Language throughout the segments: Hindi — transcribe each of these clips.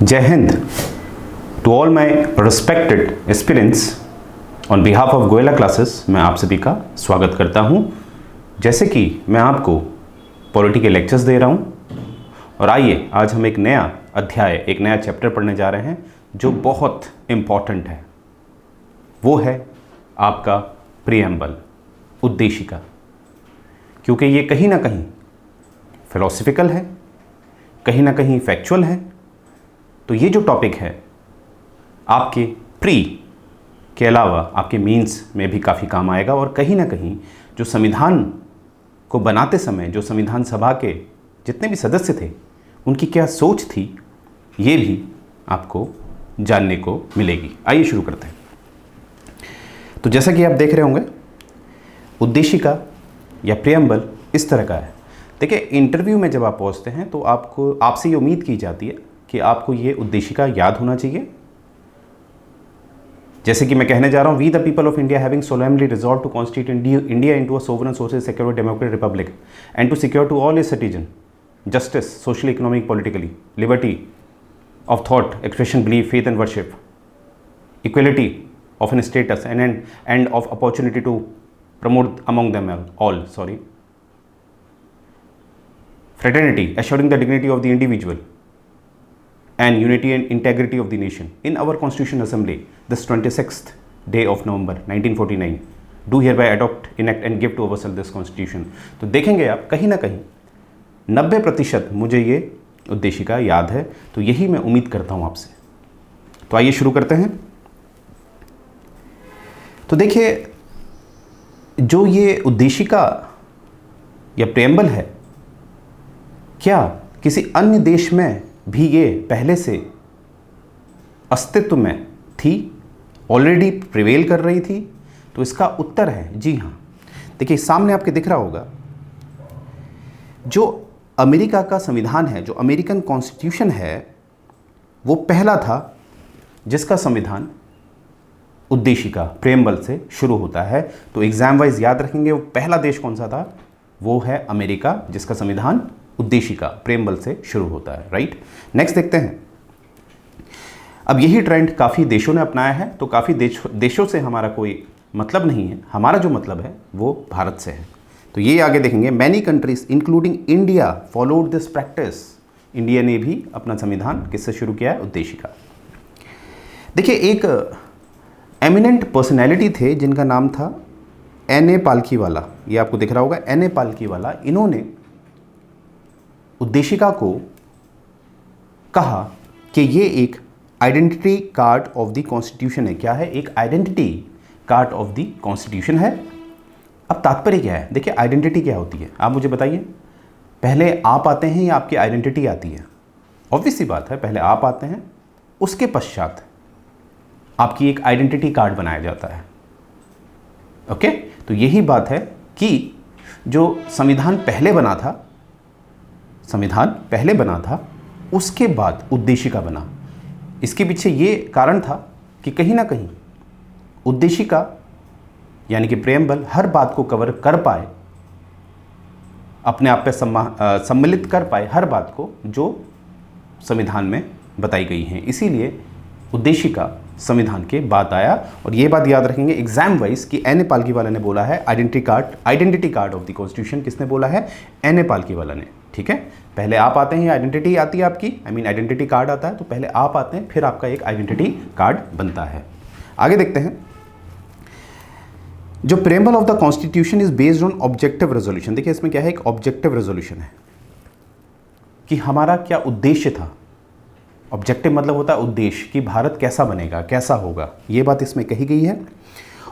जय हिंद to all my respected aspirants. On behalf of Goyla classes मैं आप सभी का स्वागत करता हूं। जैसे कि मैं आपको पॉलिटी के लेक्चर्स दे रहा हूं और आइए आज हम एक नया अध्याय, एक नया चैप्टर पढ़ने जा रहे हैं जो बहुत इम्पॉर्टेंट है। वो है आपका प्रीएम्बल, उद्देशिका, क्योंकि ये कहीं ना कहीं फिलोसफिकल है, कहीं ना कहीं फैक्चुअल है। तो ये जो टॉपिक है आपके प्री के अलावा आपके मीन्स में भी काफ़ी काम आएगा और कहीं ना कहीं जो संविधान को बनाते समय जो संविधान सभा के जितने भी सदस्य थे उनकी क्या सोच थी, ये भी आपको जानने को मिलेगी। आइए शुरू करते हैं। तो जैसा कि आप देख रहे होंगे, उद्देशिका या प्रीएम्बल इस तरह का है। देखिए, इंटरव्यू में जब आप पहुंचते हैं तो आपसे ये उम्मीद की जाती है कि आपको ये उद्देशिका याद होना चाहिए। जैसे कि मैं कहने जा रहा हूँ, we the people of India having solemnly resolve to constitute India into a sovereign social secular democratic republic and to secure to all its citizen justice, social, economic, politically, liberty of thought, expression, belief, faith and worship, equality of an status and of opportunity to promote among them all, fraternity, assuring the dignity of the individual and unity and integrity of the nation. In our Constitutional Assembly, this 26th day of November 1949, do hereby adopt, enact and give to ourselves this Constitution. तो देखेंगे आप कहीं ना कहीं 90% मुझे ये उद्देशिका याद है, तो यही मैं उम्मीद करता हूं आपसे। तो आइए शुरू करते हैं। तो देखिए, जो ये उद्देशिका या प्रीएम्बल है, क्या किसी अन्य देश में भी ये पहले से अस्तित्व में थी, ऑलरेडी प्रिवेल कर रही थी? तो इसका उत्तर है जी हाँ। देखिए, सामने आपके दिख रहा होगा, जो अमेरिका का संविधान है, जो अमेरिकन कॉन्स्टिट्यूशन है, वो पहला था जिसका संविधान उद्देशिका, प्रीएम्बल से शुरू होता है। तो एग्जाम वाइज याद रखेंगे, वो पहला देश कौन सा था? वो है अमेरिका, जिसका संविधान उद्देशिका, प्रीएम्बल से शुरू होता है। राइट, नेक्स्ट देखते हैं। अब यही ट्रेंड काफ़ी देशों ने अपनाया है। तो काफ़ी देशों से हमारा कोई मतलब नहीं है, हमारा जो मतलब है वो भारत से है। तो ये आगे देखेंगे, many countries including India followed this practice. India ने भी अपना संविधान किससे शुरू किया है? उद्देशिका। देखिए, एक एमिनेंट पर्सनैलिटी थे जिनका नाम था एन.ए. पालकीवाला। ये आपको दिख रहा होगा, एन.ए. पालकीवाला। इन्होंने उद्देशिका को कहा कि ये एक identity card of the constitution है। क्या है? एक identity card of the constitution है। अब तात्पर्य क्या है? देखिए, आइडेंटिटी क्या होती है, आप मुझे बताइए। पहले आप आते हैं या आपकी आइडेंटिटी आती है? ऑब्वियस सी बात है, पहले आप आते हैं, उसके पश्चात आपकी एक आइडेंटिटी कार्ड बनाया जाता है। ओके, तो यही बात है कि जो संविधान पहले बना था, उसके बाद उद्देशिका बना। इसके पीछे ये कारण था कि कहीं ना कहीं उद्देशिका यानी कि प्रीएम्बल हर बात को कवर कर पाए, अपने आप पे सम्मिलित कर पाए हर बात को जो संविधान में बताई गई हैं। इसीलिए उद्देशिका संविधान के बाद आया। और ये बात याद रखेंगे एग्जाम वाइज कि एन.ए. पालकीवाला ने बोला है identity card of the constitution. किसने बोला है? एन.ए. पालकीवाला ने। ठीक है, पहले आप आते हैं, आइडेंटिटी आती है आपकी, आइडेंटिटी कार्ड आता है। तो पहले आप आते हैं, फिर आपका एक आइडेंटिटी कार्ड बनता है। आगे देखते हैं। जो preamble of the constitution is based on objective resolution. देखिए, इसमें क्या है? एक ऑब्जेक्टिव रेजोल्यूशन है कि हमारा क्या उद्देश्य था। ऑब्जेक्टिव मतलब होता है उद्देश्य, कि भारत कैसा बनेगा, कैसा होगा, ये बात इसमें कही गई है।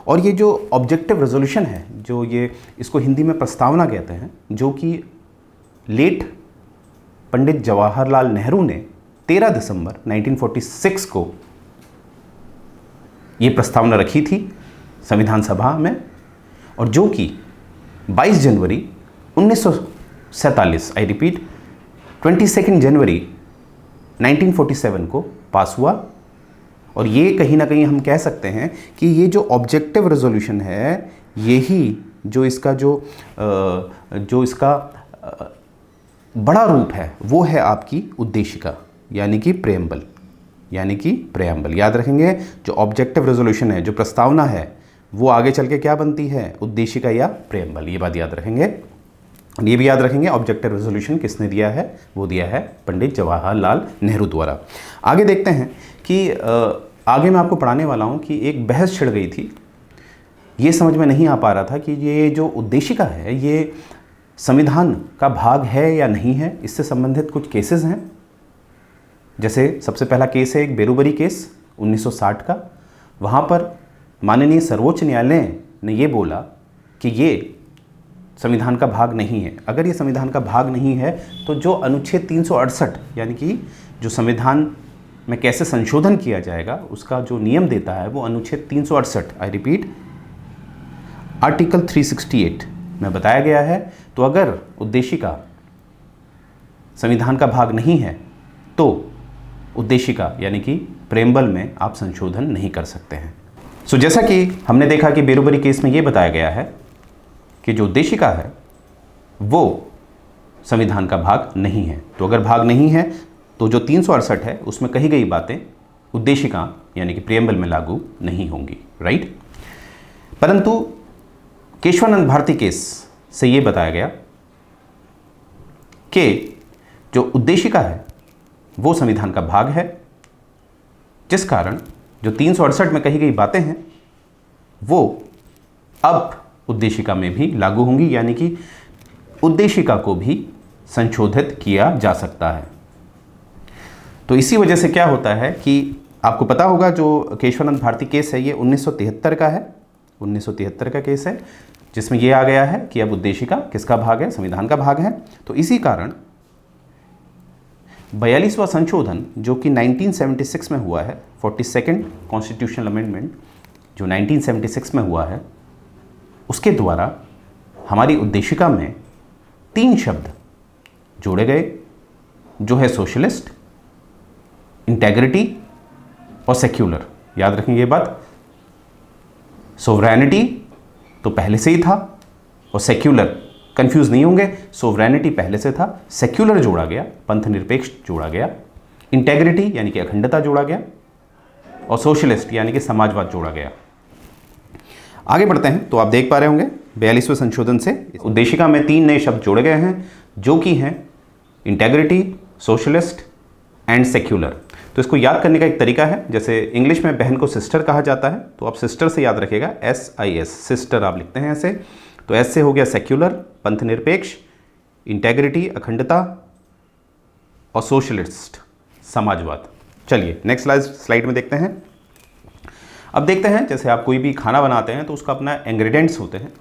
और ये जो ऑब्जेक्टिव रेजोल्यूशन है, जो ये इसको हिंदी में प्रस्तावना कहते हैं, जो कि लेट पंडित जवाहरलाल नेहरू ने 13 दिसंबर 1946 को ये प्रस्तावना रखी थी संविधान सभा में, और जो कि 22 जनवरी 1947, आई रिपीट 22 जनवरी 1947 को पास हुआ। और ये कहीं ना कहीं हम कह सकते हैं कि ये जो ऑब्जेक्टिव रेजोल्यूशन है, यही जो इसका बड़ा रूप है, वो है आपकी उद्देशिका यानी कि प्रीएम्बल। यानी कि प्रेम्बल। याद रखेंगे जो ऑब्जेक्टिव रेजोल्यूशन है, जो प्रस्तावना है, वो आगे चल के क्या बनती है, उद्देशिका या प्रेम्बल। ये बात याद रखेंगे। ये भी याद रखेंगे ऑब्जेक्टिव रेजोल्यूशन किसने दिया है, वो दिया है पंडित जवाहरलाल नेहरू द्वारा। आगे देखते हैं कि आगे मैं आपको पढ़ाने वाला हूँ कि एक बहस छिड़ गई थी। ये समझ में नहीं आ पा रहा था कि ये जो उद्देशिका है ये संविधान का भाग है या नहीं है। इससे संबंधित कुछ केसेस हैं। जैसे सबसे पहला केस है एक बेरुबरी केस 1960 का। वहाँ पर माननीय सर्वोच्च न्यायालय ने ये बोला कि ये संविधान का भाग नहीं है। अगर ये संविधान का भाग नहीं है तो जो अनुच्छेद 368 यानी कि जो संविधान में कैसे संशोधन किया जाएगा उसका जो नियम देता है वो अनुच्छेद 368, आई रिपीट आर्टिकल 368 में बताया गया है। तो अगर उद्देशिका संविधान का भाग नहीं है तो उद्देशिका यानी कि प्रेम्बल में आप संशोधन नहीं कर सकते हैं। सो जैसा कि हमने देखा कि बेरुबरी केस में ये बताया गया है कि जो उद्देशिका है वो संविधान का भाग नहीं है। तो अगर भाग नहीं है तो जो 368 है उसमें कही गई बातें उद्देशिका यानी कि प्रेम्बल में लागू नहीं होंगी, राइट। परंतु केशवानंद भारती केस से ये बताया गया कि जो उद्देशिका है वो संविधान का भाग है, जिस कारण जो 368 में कही गई बातें हैं वो अब उद्देशिका में भी लागू होंगी, यानी कि उद्देशिका को भी संशोधित किया जा सकता है। तो इसी वजह से क्या होता है कि आपको पता होगा जो केशवानंद भारती केस है ये 1973 का है, 1973 का केस है, जिसमें ये आ गया है कि अब उद्देशिका किसका भाग है, संविधान का भाग है। तो इसी कारण 42वां संशोधन जो कि 1976 में हुआ है, 42nd कॉन्स्टिट्यूशनल अमेंडमेंट जो 1976 में हुआ है, उसके द्वारा हमारी उद्देशिका में 3 शब्द जोड़े गए जो है सोशलिस्ट, इंटेग्रिटी और सेक्युलर। याद रखेंगे ये बात। सोवरेनिटी तो पहले से ही था और सेक्युलर, कंफ्यूज नहीं होंगे, सोवरेनिटी पहले से था, सेक्युलर जोड़ा गया, पंथ निरपेक्ष जोड़ा गया, इंटेग्रिटी यानी कि अखंडता जोड़ा गया और सोशलिस्ट यानी कि समाजवाद जोड़ा गया। आगे बढ़ते हैं तो आप देख पा रहे होंगे 42वें संशोधन से उद्देशिका में 3 नए शब्द जोड़े गए हैं जो कि हैं इंटेग्रिटी, सोशलिस्ट एंड सेक्युलर। तो इसको याद करने का एक तरीका है, जैसे इंग्लिश में बहन को सिस्टर कहा जाता है तो आप सिस्टर से याद रखेगा, SIS, सिस्टर आप लिखते हैं ऐसे। तो एस से हो गया सेक्युलर, पंथ निरपेक्ष, इंटेग्रिटी, अखंडता और सोशलिस्ट, समाजवाद। चलिए नेक्स्ट स्लाइड में देखते हैं। अब देखते हैं जैसे आप कोई भी खाना बनाते हैं तो उसका अपना इंग्रेडिएंट्स होते हैं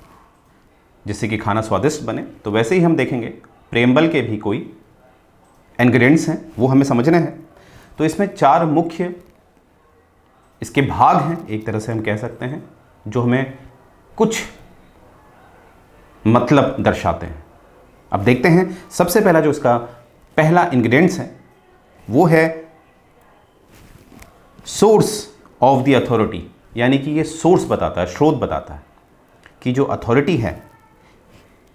जिससे कि खाना स्वादिष्ट बने। तो वैसे ही हम देखेंगे प्रेम्बल के भी कोई इंग्रेडिएंट्स हैं, वो हमें समझने हैं। तो इसमें 4 मुख्य इसके भाग हैं, एक तरह से हम कह सकते हैं, जो हमें कुछ मतलब दर्शाते हैं। अब देखते हैं सबसे पहला जो इसका पहला इंग्रेडिएंट्स है वो है सोर्स ऑफ द अथॉरिटी, यानी कि ये सोर्स बताता है, स्रोत बताता है कि जो अथॉरिटी है,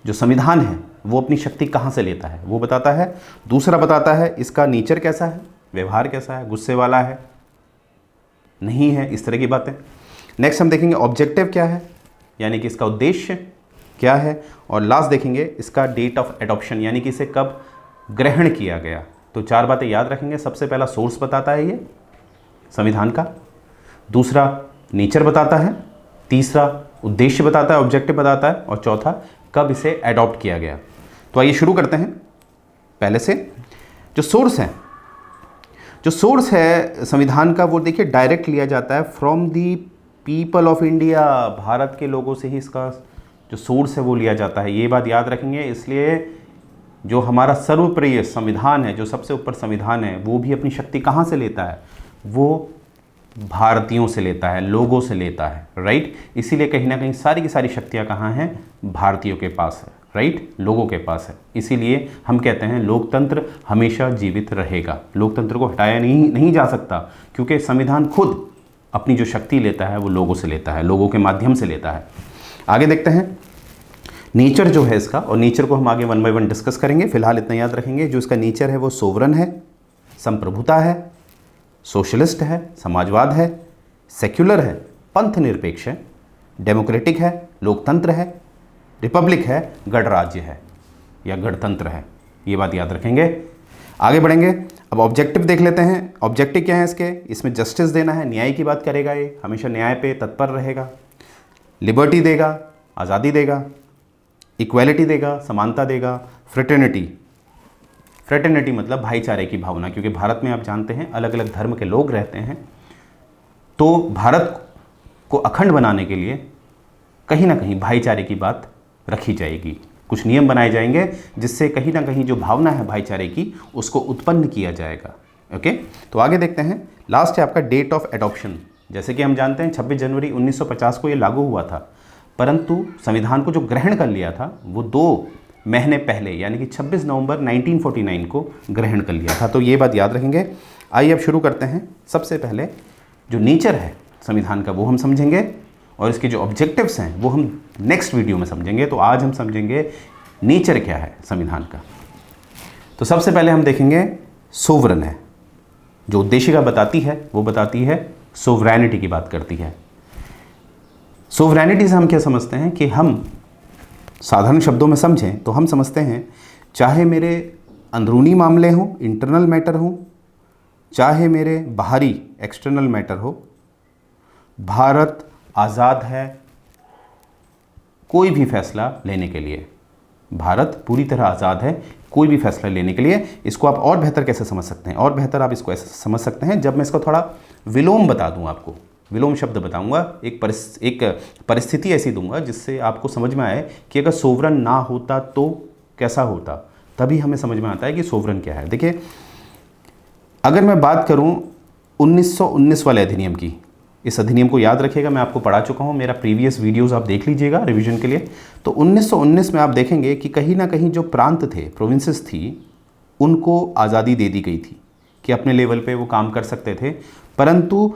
जो संविधान है, वो अपनी शक्ति कहाँ से लेता है वो बताता है। दूसरा बताता है इसका नेचर कैसा है, व्यवहार कैसा है, गुस्से वाला है, नहीं है, इस तरह की बातें। नेक्स्ट हम देखेंगे ऑब्जेक्टिव क्या है, यानी कि इसका उद्देश्य क्या है। और लास्ट देखेंगे इसका डेट ऑफ एडॉप्शन, यानी कि इसे कब ग्रहण किया गया। तो 4 बातें याद रखेंगे। सबसे पहला सोर्स बताता है ये संविधान का, दूसरा नेचर बताता है, तीसरा उद्देश्य बताता है, ऑब्जेक्टिव बताता है, और चौथा कब इसे एडॉप्ट किया गया। तो आइए शुरू करते हैं पहले से। जो सोर्स है संविधान का वो देखिए डायरेक्ट लिया जाता है from the people of India, Bharat के लोगों से ही इसका जो सोर्स है वो लिया जाता है। ये बात याद रखेंगे। इसलिए जो हमारा सर्वप्रिय संविधान है, जो सबसे ऊपर संविधान है, वो भी अपनी शक्ति कहाँ से लेता है, वो भारतीयों से लेता है, लोगों से लेता है, राइट। इसीलिए कहीं ना कहीं सारी की सारी शक्तियाँ कहाँ हैं, भारतीयों के पास है, राइट, लोगों के पास है। इसीलिए हम कहते हैं लोकतंत्र हमेशा जीवित रहेगा, लोकतंत्र को हटाया नहीं जा सकता, क्योंकि संविधान खुद अपनी जो शक्ति लेता है वो लोगों से लेता है, लोगों के माध्यम से लेता है। आगे देखते हैं नेचर जो है इसका, और नेचर को हम आगे 1 बाय 1 डिस्कस करेंगे। फिलहाल इतना याद रखेंगे, जो इसका नेचर है वो सोवरन है, संप्रभुता है, सोशलिस्ट है, समाजवाद है, सेक्युलर है, पंथ निरपेक्ष है, डेमोक्रेटिक है, लोकतंत्र है, रिपब्लिक है, गणराज्य है या गणतंत्र है। ये बात याद रखेंगे। आगे बढ़ेंगे। अब ऑब्जेक्टिव देख लेते हैं। ऑब्जेक्टिव क्या है इसके? इसमें जस्टिस देना है, न्याय की बात करेगा, ये हमेशा न्याय पे तत्पर रहेगा, लिबर्टी देगा, आज़ादी देगा, इक्वालिटी देगा, समानता देगा, फ्रेटर्निटी। फ्रेटर्निटी मतलब भाईचारे की भावना, क्योंकि भारत में आप जानते हैं अलग अलग धर्म के लोग रहते हैं, तो भारत को अखंड बनाने के लिए कहीं ना कहीं भाईचारे की बात रखी जाएगी। कुछ नियम बनाए जाएंगे जिससे कहीं ना कहीं जो भावना है भाईचारे की उसको उत्पन्न किया जाएगा। ओके, तो आगे देखते हैं। लास्ट है आपका डेट ऑफ एडॉप्शन। जैसे कि हम जानते हैं 26 जनवरी 1950 को ये लागू हुआ था, परंतु संविधान को जो ग्रहण कर लिया था वो 2 महीने पहले यानी कि 26 नवंबर 1949 को ग्रहण कर लिया था। तो ये बात याद रखेंगे। आइए अब शुरू करते हैं। सबसे पहले जो नेचर है संविधान का वो हम समझेंगे और इसके जो ऑब्जेक्टिव्स हैं वो हम नेक्स्ट वीडियो में समझेंगे। तो आज हम समझेंगे नेचर क्या है संविधान का। तो सबसे पहले हम देखेंगे सोवरन है, जो उद्देशिका बताती है वो बताती है सोवरेनिटी की बात करती है। सोवरेनिटी से हम क्या समझते हैं कि हम साधारण शब्दों में समझें तो हम समझते हैं चाहे मेरे अंदरूनी मामले हों, इंटरनल मैटर हों, चाहे मेरे बाहरी एक्सटर्नल मैटर हो, भारत आज़ाद है कोई भी फैसला लेने के लिए। भारत पूरी तरह आज़ाद है कोई भी फैसला लेने के लिए। इसको आप और बेहतर कैसे समझ सकते हैं? और बेहतर आप इसको ऐसे समझ सकते हैं जब मैं इसको थोड़ा विलोम बता दूं, आपको विलोम शब्द बताऊंगा, एक परिस्थिति ऐसी दूंगा जिससे आपको समझ में आए कि अगर सोवरन ना होता तो कैसा होता। तभी हमें समझ में आता है कि सोवरन क्या है। देखिए, अगर मैं बात करूं 1919 वाले अधिनियम की, इस अधिनियम को याद रखिएगा, मैं आपको पढ़ा चुका हूं, मेरा प्रीवियस वीडियोस आप देख लीजिएगा रिवीजन के लिए। तो 1919 में आप देखेंगे कि कहीं ना कहीं जो प्रांत थे, प्रोविंसेस थी, उनको आज़ादी दे दी गई थी कि अपने लेवल पे वो काम कर सकते थे, परंतु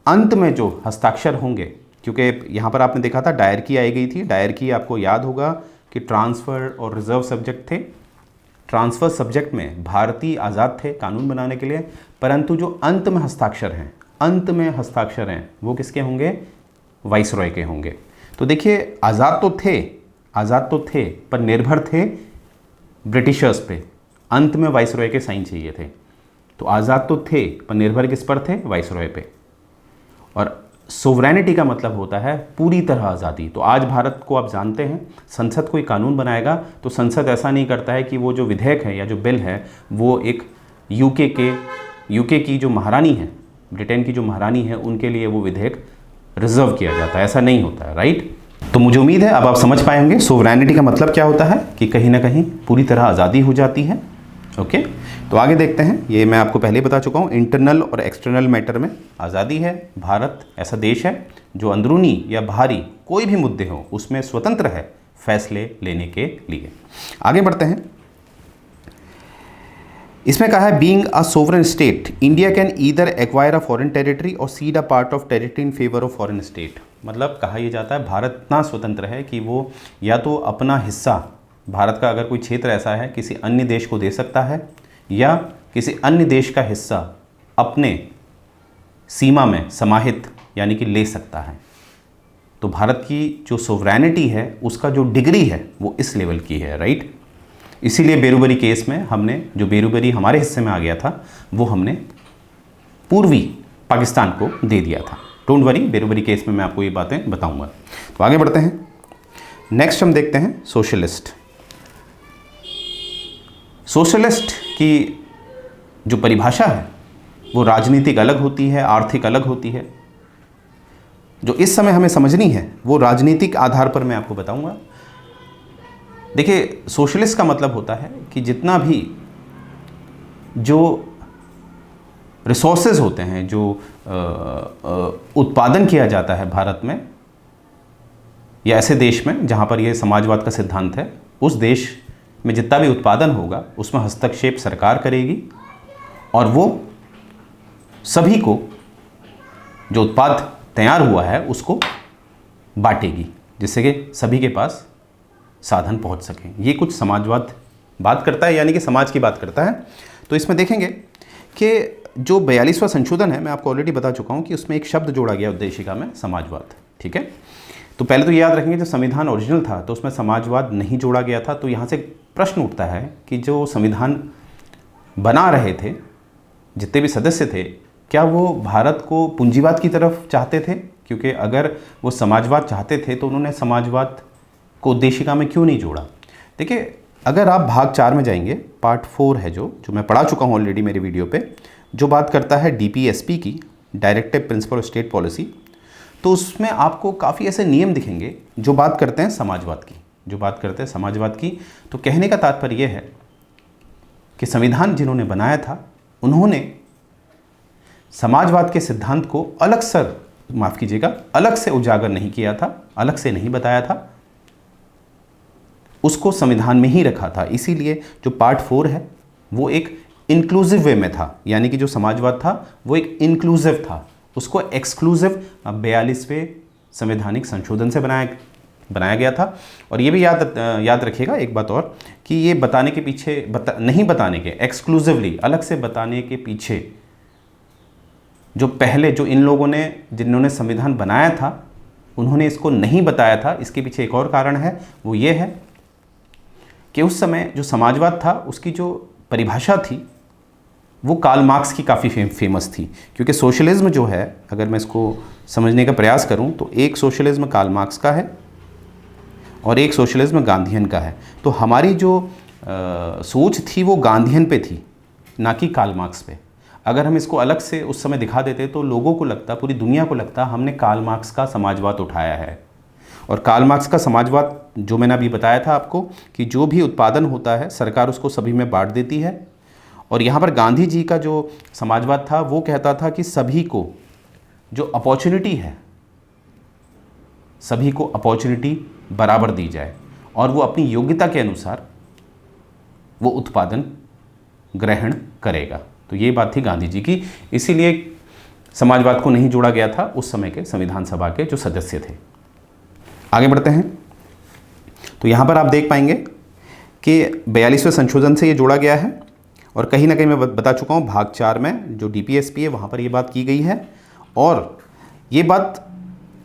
अंत में जो हस्ताक्षर होंगे, क्योंकि यहाँ पर आपने देखा था डायरकी आई गई थी। डायरकी आपको याद होगा कि ट्रांसफ़र और रिजर्व सब्जेक्ट थे। ट्रांसफ़र सब्जेक्ट में भारतीय आज़ाद थे कानून बनाने के लिए, परंतु जो अंत में हस्ताक्षर हैं वो किसके होंगे? वाइसरॉय के होंगे। तो देखिए, आज़ाद तो थे पर निर्भर थे ब्रिटिशर्स पे। अंत में वाइसरॉय के साइन चाहिए थे। तो आज़ाद तो थे पर निर्भर किस पर थे? वाइसरॉय पे। और सोवरेनिटी का मतलब होता है पूरी तरह आज़ादी। तो आज भारत को आप जानते हैं, संसद कोई कानून बनाएगा तो संसद ऐसा नहीं करता है कि वो जो विधेयक है या जो बिल है वो एक यूके की जो महारानी है, ब्रिटेन की जो महारानी है, उनके लिए वो विधेयक रिजर्व किया जाता है। ऐसा नहीं होता है, राइट? तो मुझे उम्मीद है अब आप समझ पाएंगे सोवरेनिटी का मतलब क्या होता है, कि कहीं ना कहीं पूरी तरह आज़ादी हो जाती है। ओके, तो आगे देखते हैं। ये मैं आपको पहले बता चुका हूँ, इंटरनल और एक्सटर्नल मैटर में आज़ादी है। भारत ऐसा देश है जो अंदरूनी या बाहरी कोई भी मुद्दे हो उसमें स्वतंत्र है फैसले लेने के लिए। आगे बढ़ते हैं। इसमें कहा है being a sovereign state India can either acquire a foreign territory और cede a part of territory in favour of foreign state. मतलब कहा यह जाता है भारत इतना स्वतंत्र है कि वो या तो अपना हिस्सा, भारत का अगर कोई क्षेत्र ऐसा है, किसी अन्य देश को दे सकता है, या किसी अन्य देश का हिस्सा अपने सीमा में समाहित यानी कि ले सकता है। तो भारत की जो सोवरेनिटी है उसका जो डिग्री है वो इस लेवल की है, राइट? इसीलिए बेरूबरी केस में हमने, जो बेरूबरी हमारे हिस्से में आ गया था, वो हमने पूर्वी पाकिस्तान को दे दिया था। डोंट वरी, बेरूबरी केस में मैं आपको ये बातें बताऊंगा। तो आगे बढ़ते हैं। नेक्स्ट हम देखते हैं सोशलिस्ट। सोशलिस्ट की जो परिभाषा है वो राजनीतिक अलग होती है, आर्थिक अलग होती है। जो इस समय हमें समझनी है वो राजनीतिक आधार पर मैं आपको बताऊंगा। देखिए, सोशलिस्ट का मतलब होता है कि जितना भी जो रिसोर्सेज होते हैं, जो उत्पादन किया जाता है भारत में या ऐसे देश में जहाँ पर ये समाजवाद का सिद्धांत है, उस देश में जितना भी उत्पादन होगा उसमें हस्तक्षेप सरकार करेगी और वो सभी को जो उत्पाद तैयार हुआ है उसको बांटेगी, जिससे कि सभी के पास साधन पहुंच सकें। ये कुछ समाजवाद बात करता है, यानी कि समाज की बात करता है। तो इसमें देखेंगे कि जो 42वां संशोधन है, मैं आपको ऑलरेडी बता चुका हूँ कि उसमें एक शब्द जोड़ा गया उद्देशिका में, समाजवाद। ठीक है, तो पहले तो याद रखेंगे जब संविधान ओरिजिनल था तो उसमें समाजवाद नहीं जोड़ा गया था। तो यहाँ से प्रश्न उठता है कि जो संविधान बना रहे थे, जितने भी सदस्य थे, क्या वो भारत को पूंजीवाद की तरफ चाहते थे? क्योंकि अगर वो समाजवाद चाहते थे तो उन्होंने समाजवाद को उद्देशिका में क्यों नहीं जोड़ा? देखिए, अगर आप भाग 4 में जाएंगे, पार्ट 4 है जो मैं पढ़ा चुका हूँ ऑलरेडी मेरे वीडियो पे, जो बात करता है डीपीएसपी की, directive principle of state policy, तो उसमें आपको काफ़ी ऐसे नियम दिखेंगे जो बात करते हैं समाजवाद की, तो कहने का तात्पर्य यह है कि संविधान जिन्होंने बनाया था उन्होंने समाजवाद के सिद्धांत को अलग से उजागर नहीं किया था, अलग से नहीं बताया था, उसको संविधान में ही रखा था। इसीलिए जो पार्ट 4 है वो एक इंक्लूसिव वे में था, यानी कि जो समाजवाद था वो एक इंक्लूसिव था, उसको एक्सक्लूसिव 42वें संवैधानिक संशोधन से बनाया गया था। और ये भी याद रखिएगा एक बात और, कि ये बताने के पीछे एक्सक्लूसिवली अलग से बताने के पीछे जो इन लोगों ने, जिन्होंने संविधान बनाया था, उन्होंने इसको नहीं बताया था, इसके पीछे एक और कारण है। वो ये है कि उस समय जो समाजवाद था उसकी जो परिभाषा थी वो कार्ल मार्क्स की काफ़ी फेमस थी। क्योंकि सोशलिज्म जो है, अगर मैं इसको समझने का प्रयास करूं तो एक सोशलिज्म कार्ल मार्क्स का है और एक सोशलिज्म गांधीयन का है। तो हमारी जो सोच थी वो गांधीयन पे थी, ना कि कार्ल मार्क्स पे। अगर हम इसको अलग से उस समय दिखा देते तो लोगों को लगता, पूरी दुनिया को लगता, हमने कार्ल मार्क्स का समाजवाद उठाया है। और कार्ल मार्क्स का समाजवाद जो मैंने अभी बताया था आपको, कि जो भी उत्पादन होता है सरकार उसको सभी में बांट देती है। और यहाँ पर गांधी जी का जो समाजवाद था वो कहता था कि सभी को जो अपॉर्चुनिटी है, सभी को अपॉर्चुनिटी बराबर दी जाए और वो अपनी योग्यता के अनुसार वो उत्पादन ग्रहण करेगा। तो ये बात थी गांधी जी की, इसीलिए समाजवाद को नहीं जोड़ा गया था उस समय के संविधान सभा के जो सदस्य थे। आगे बढ़ते हैं, तो यहाँ पर आप देख पाएंगे कि 42वें संशोधन से ये जोड़ा गया है। और कहीं ना कहीं मैं बता चुका हूँ, भाग 4 में जो डीपीएसपी है वहाँ पर ये बात की गई है। और ये बात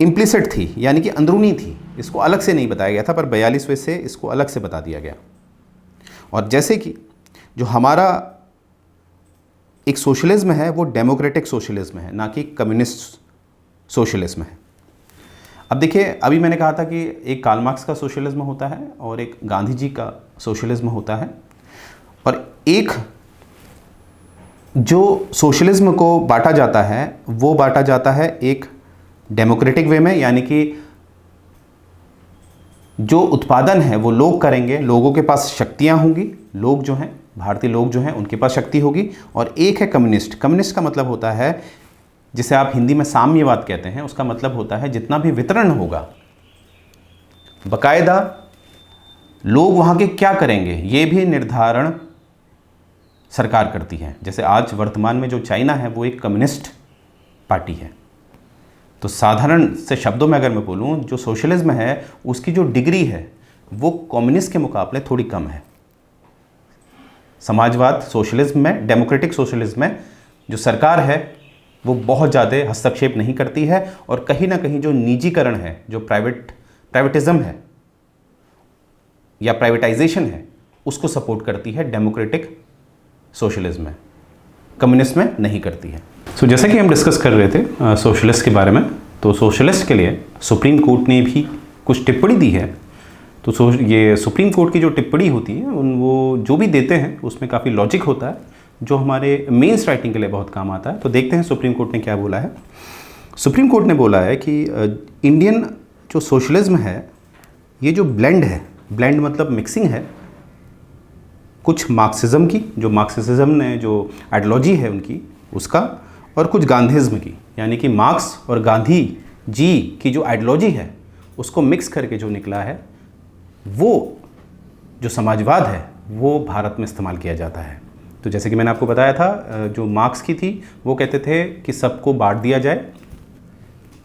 इम्प्लिसिट थी, यानी कि अंदरूनी थी, इसको अलग से नहीं बताया गया था, पर 42वें से इसको अलग से बता दिया गया। और जैसे कि जो हमारा एक सोशलिज्म है वो डेमोक्रेटिक सोशलिज्म है, ना कि कम्युनिस्ट सोशलिज्म है। अब देखिए, अभी मैंने कहा था कि एक कार्ल मार्क्स का सोशलिज्म होता है और एक गांधी जी का सोशलिज्म होता है। और एक जो सोशलिज्म को बांटा जाता है वो बांटा जाता है एक डेमोक्रेटिक वे में, यानी कि जो उत्पादन है वो लोग करेंगे, लोगों के पास शक्तियां होंगी, लोग जो हैं, भारतीय लोग जो हैं उनके पास शक्ति होगी। और एक है कम्युनिस्ट। कम्युनिस्ट का मतलब होता है, जिसे आप हिंदी में साम्यवाद कहते हैं, उसका मतलब होता है जितना भी वितरण होगा बकायदा लोग वहाँ के क्या करेंगे ये भी निर्धारण सरकार करती है। जैसे आज वर्तमान में जो चाइना है वो एक कम्युनिस्ट पार्टी है। तो साधारण से शब्दों में अगर मैं बोलूँ, जो सोशलिज्म है उसकी जो डिग्री है वो कम्युनिस्ट के मुकाबले थोड़ी कम है। समाजवाद सोशलिज्म में, डेमोक्रेटिक सोशलिज्म में जो सरकार है वो बहुत ज़्यादा हस्तक्षेप नहीं करती है और कहीं ना कहीं जो निजीकरण है, जो प्राइवेटिज्म है या प्राइवेटाइजेशन है, उसको सपोर्ट करती है डेमोक्रेटिक सोशलिज्म में, कम्युनिस्ट में नहीं करती है। सो जैसे कि हम डिस्कस कर रहे थे सोशलिस्ट के बारे में, तो सोशलिस्ट के लिए सुप्रीम कोर्ट ने भी कुछ टिप्पणी दी है। तो ये सुप्रीम कोर्ट की जो टिप्पणी होती है वो जो भी देते हैं उसमें काफ़ी लॉजिक होता है, जो हमारे मेंस राइटिंग के लिए बहुत काम आता है। तो देखते हैं सुप्रीम कोर्ट ने क्या बोला है। सुप्रीम कोर्ट ने बोला है कि इंडियन जो सोशलिज्म है ये जो ब्लेंड है, ब्लेंड मतलब मिक्सिंग है, कुछ मार्क्सिज्म की, जो मार्क्सिज्म ने जो आइडियोलॉजी है उनकी उसका, और कुछ गांधीज्म की, यानी कि मार्क्स और गांधी जी की जो आइडियोलॉजी है उसको मिक्स करके जो निकला है वो जो समाजवाद है वो भारत में इस्तेमाल किया जाता है। तो जैसे कि मैंने आपको बताया था, जो मार्क्स की थी वो कहते थे कि सबको बांट दिया जाए,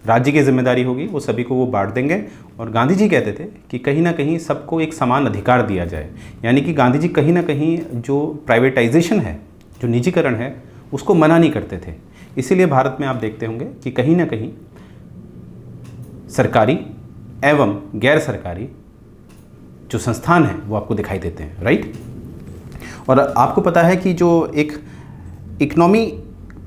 राज्य की जिम्मेदारी होगी, वो सभी को वो बांट देंगे। और गांधी जी कहते थे कि कहीं ना कहीं सबको एक समान अधिकार दिया जाए, यानी कि गांधी जी कहीं ना कहीं जो प्राइवेटाइजेशन है, जो निजीकरण है, उसको मना नहीं करते थे। इसीलिए भारत में आप देखते होंगे कि कहीं ना कहीं सरकारी एवं गैर सरकारी जो संस्थान हैं वो आपको दिखाई देते हैं, राइट। और आपको पता है कि जो एक इकोनॉमी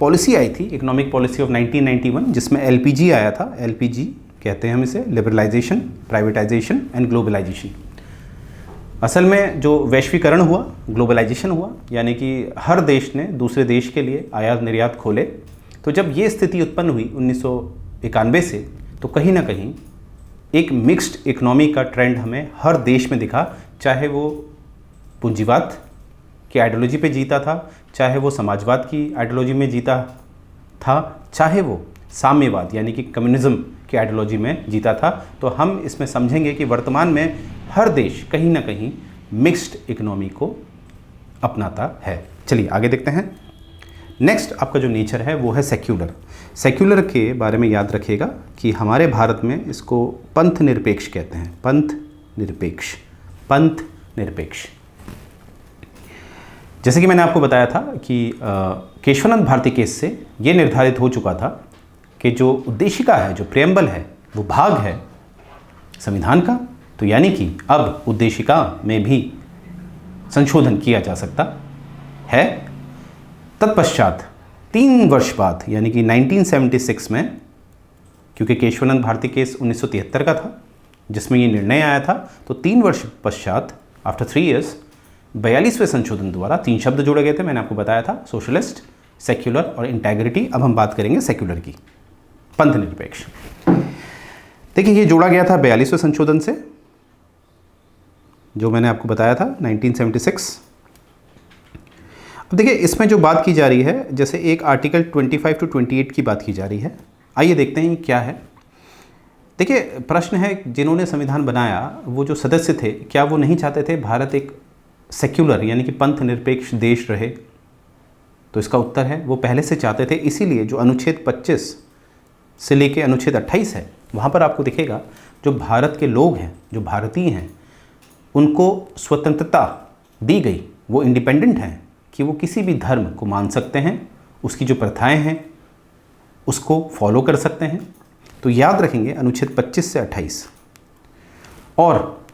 पॉलिसी आई थी, इकोनॉमिक पॉलिसी ऑफ 1991, जिसमें एलपीजी आया था, एलपीजी कहते हैं हम इसे, लिबरलाइजेशन, प्राइवेटाइजेशन एंड ग्लोबलाइजेशन। असल में जो वैश्वीकरण हुआ, ग्लोबलाइजेशन हुआ, यानी कि हर देश ने दूसरे देश के लिए आयात निर्यात खोले। तो जब ये स्थिति उत्पन्न हुई 1991 से, तो कहीं ना कहीं एक मिक्स्ड इकोनॉमी का ट्रेंड हमें हर देश में दिखा, चाहे वो पूंजीवाद की आइडियोलॉजी पे जीता था, चाहे वो समाजवाद की आइडियोलॉजी में जीता था, चाहे वो साम्यवाद यानी कि कम्युनिज्म की आइडियोलॉजी में जीता था। तो हम इसमें समझेंगे कि वर्तमान में हर देश कहीं ना कहीं मिक्स्ड इकोनॉमी को अपनाता है। चलिए आगे देखते हैं। नेक्स्ट आपका जो नेचर है वो है सेक्युलर। सेक्युलर के बारे में याद रखिएगा कि हमारे भारत में इसको पंथ निरपेक्ष कहते हैं, पंथ निरपेक्ष, पंथ निरपेक्ष। जैसे कि मैंने आपको बताया था कि केशवानंद भारती केस से ये निर्धारित हो चुका था कि जो उद्देशिका है, जो प्रेम्बल है, वो भाग है संविधान का। तो यानी कि अब उद्देशिका में भी संशोधन किया जा सकता है। तत्पश्चात 3 वर्ष बाद यानी कि 1976 में, क्योंकि केशवानंद भारती केस 1973 का था जिसमें ये निर्णय आया था, तो 3 वर्ष पश्चात आफ्टर 3 इयर्स 42वें संशोधन द्वारा 3 शब्द जोड़े गए थे। मैंने आपको बताया था, सोशलिस्ट, सेक्युलर और इंटेग्रिटी। अब हम बात करेंगे सेक्युलर की, पंथ निरपेक्ष। देखिए ये जोड़ा गया था 42वें संशोधन से, जो मैंने आपको बताया था 1976। अब देखिए इसमें जो बात की जा रही है, जैसे एक आर्टिकल 25 to 28 की बात की जा रही है। आइए देखते हैं क्या है। देखिए प्रश्न है, जिन्होंने संविधान बनाया वो जो सदस्य थे, क्या वो नहीं चाहते थे भारत एक सेक्युलर यानी कि पंथ निरपेक्ष देश रहे? तो इसका उत्तर है वो पहले से चाहते थे। इसीलिए जो अनुच्छेद 25 से लेके अनुच्छेद 28 है, वहाँ पर आपको दिखेगा जो भारत के लोग हैं, जो भारतीय हैं, उनको स्वतंत्रता दी गई, वो इंडिपेंडेंट हैं कि वो किसी भी धर्म को मान सकते हैं, उसकी जो प्रथाएं हैं उसको फॉलो कर सकते हैं। तो याद रखेंगे अनुच्छेद 25 से 28। और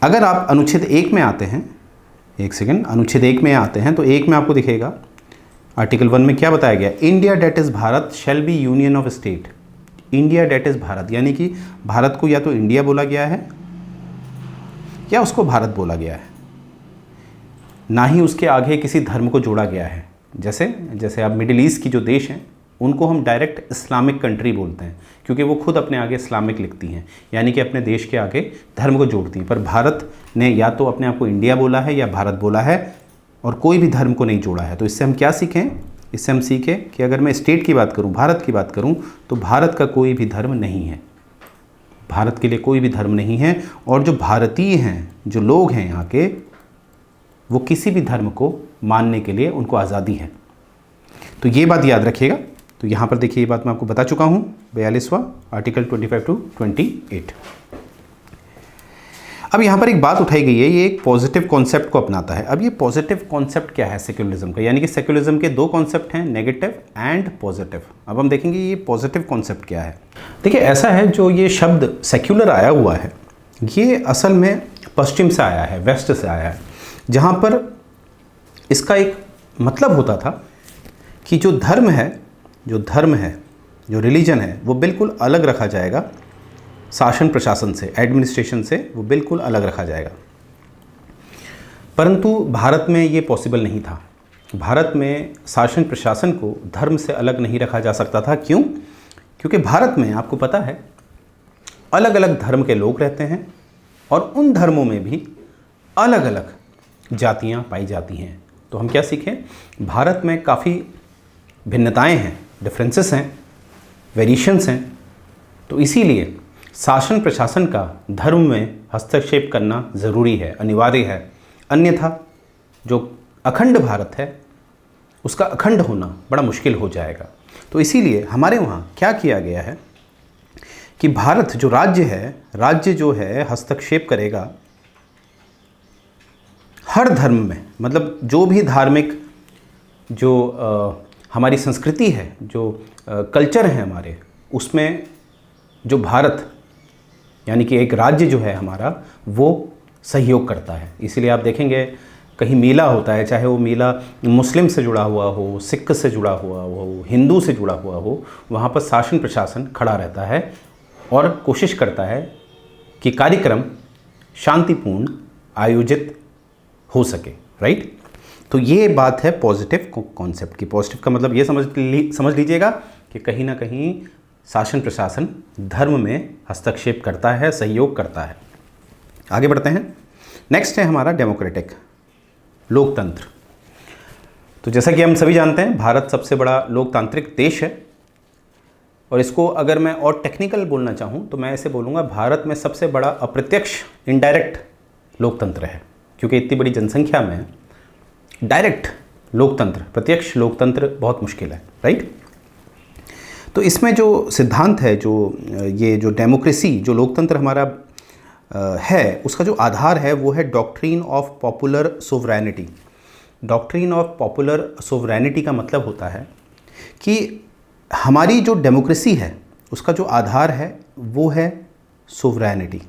अगर आप अनुच्छेद 1 में आते हैं, एक सेकंड, अनुच्छेद 1 में आते हैं तो 1 में आपको दिखेगा आर्टिकल 1 में क्या बताया गया, India that is Bharat shall be union of state. India that is Bharat यानी कि भारत को या तो इंडिया बोला गया है या उसको भारत बोला गया है, ना ही उसके आगे किसी धर्म को जोड़ा गया है। जैसे आप मिडिल ईस्ट की जो देश हैं उनको हम डायरेक्ट इस्लामिक कंट्री बोलते हैं, क्योंकि वो खुद अपने आगे इस्लामिक लिखती हैं, यानी कि अपने देश के आगे धर्म को जोड़ती हैं। पर भारत ने या तो अपने आप को इंडिया बोला है या भारत बोला है, और कोई भी धर्म को नहीं जोड़ा है। तो इससे हम क्या सीखें? इससे हम सीखें कि अगर मैं स्टेट की बात करूं, भारत की बात करूं, तो भारत का कोई भी धर्म नहीं है, भारत के लिए कोई भी धर्म नहीं है। और जो भारतीय हैं, जो लोग हैं यहाँ के, वो किसी भी धर्म को मानने के लिए उनको आज़ादी है। तो ये बात याद रखिएगा। तो यहाँ पर देखिए ये बात मैं आपको बता चुका हूँ, 42वां आर्टिकल 25 to 28। अब यहाँ पर एक बात उठाई गई है, ये एक पॉजिटिव कॉन्सेप्ट को अपनाता है। अब ये पॉजिटिव कॉन्सेप्ट क्या है सेक्युलरिज्म का? यानी कि सेक्युलरिज्म के 2 कॉन्सेप्ट हैं, नेगेटिव एंड पॉजिटिव। अब हम देखेंगे ये पॉजिटिव कॉन्सेप्ट क्या है। देखिए ऐसा है, जो ये शब्द सेक्युलर आया हुआ है, ये असल में पश्चिम से आया है, वेस्ट से आया है, जहाँ पर इसका एक मतलब होता था कि जो धर्म है, जो रिलीजन है, वो बिल्कुल अलग रखा जाएगा शासन प्रशासन से, एडमिनिस्ट्रेशन से, वो बिल्कुल अलग रखा जाएगा। परंतु भारत में ये पॉसिबल नहीं था। भारत में शासन प्रशासन को धर्म से अलग नहीं रखा जा सकता था। क्यों? क्योंकि भारत में आपको पता है अलग अलग धर्म के लोग रहते हैं, और उन धर्मों में भी अलग अलग जातियां पाई जाती हैं। तो हम क्या सीखें? भारत में काफ़ी भिन्नताएं हैं, डिफरेंसेस हैं, वेरिएशंस हैं। तो इसीलिए शासन प्रशासन का धर्म में हस्तक्षेप करना ज़रूरी है, अनिवार्य है। अन्यथा जो अखंड भारत है उसका अखंड होना बड़ा मुश्किल हो जाएगा। तो इसीलिए हमारे वहाँ क्या किया गया है कि भारत जो राज्य जो है हस्तक्षेप करेगा हर धर्म में, मतलब जो भी धार्मिक जो हमारी संस्कृति है, जो कल्चर है हमारे, उसमें जो भारत यानी कि एक राज्य जो है हमारा, वो सहयोग करता है। इसीलिए आप देखेंगे कहीं मेला होता है, चाहे वो मेला मुस्लिम से जुड़ा हुआ हो, सिख से जुड़ा हुआ हो, हिंदू से जुड़ा हुआ हो, वहाँ पर शासन प्रशासन खड़ा रहता है और कोशिश करता है कि कार्यक्रम शांतिपूर्ण आयोजित हो सके, राइट। तो ये बात है पॉजिटिव कॉन्सेप्ट की। पॉजिटिव का मतलब ये समझ लीजिएगा कि कहीं ना कहीं शासन प्रशासन धर्म में हस्तक्षेप करता है, सहयोग करता है। आगे बढ़ते हैं। नेक्स्ट है हमारा डेमोक्रेटिक, लोकतंत्र। तो जैसा कि हम सभी जानते हैं, भारत सबसे बड़ा लोकतांत्रिक देश है, और इसको अगर मैं और टेक्निकल बोलना चाहूँ तो मैं ऐसे बोलूँगा, भारत में सबसे बड़ा अप्रत्यक्ष इनडायरेक्ट लोकतंत्र है, क्योंकि इतनी बड़ी जनसंख्या में डायरेक्ट लोकतंत्र, प्रत्यक्ष लोकतंत्र बहुत मुश्किल है, राइट। तो इसमें जो सिद्धांत है, जो डेमोक्रेसी, जो लोकतंत्र हमारा है, उसका जो आधार है वो है doctrine of popular sovereignty. Doctrine of popular sovereignty का मतलब होता है कि हमारी जो डेमोक्रेसी है उसका जो आधार है वो है सोवरेनिटी।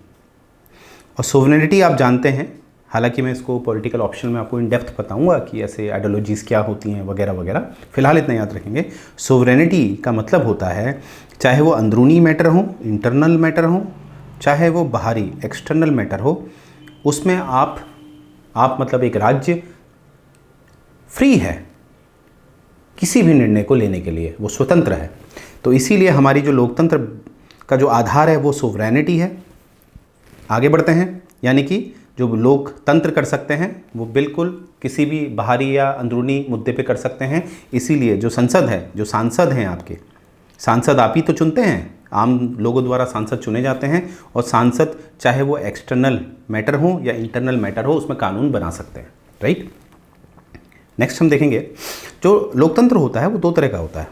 और सोवरेनिटी आप जानते हैं, हालांकि मैं इसको पॉलिटिकल ऑप्शन में आपको इन डेप्थ बताऊंगा कि ऐसे आइडियोलॉजीज़ क्या होती हैं वगैरह वगैरह। फिलहाल इतना याद रखेंगे, सोवरेनिटी का मतलब होता है चाहे वो अंदरूनी मैटर हो, इंटरनल मैटर हो, चाहे वो बाहरी एक्सटर्नल मैटर हो, उसमें आप मतलब एक राज्य फ्री है किसी भी निर्णय को लेने के लिए, वो स्वतंत्र है। तो इसीलिए हमारी जो लोकतंत्र का जो आधार है वो सोवरेनिटी है। आगे बढ़ते हैं, यानी कि जो लोकतंत्र कर सकते हैं वो बिल्कुल किसी भी बाहरी या अंदरूनी मुद्दे पे कर सकते हैं। इसीलिए जो संसद है, जो सांसद हैं आपके, सांसद आप ही तो चुनते हैं, आम लोगों द्वारा सांसद चुने जाते हैं, और सांसद चाहे वो एक्सटर्नल मैटर हो या इंटरनल मैटर हो, उसमें कानून बना सकते हैं, राइट। नेक्स्ट हम देखेंगे, जो लोकतंत्र होता है वो दो तरह का होता है।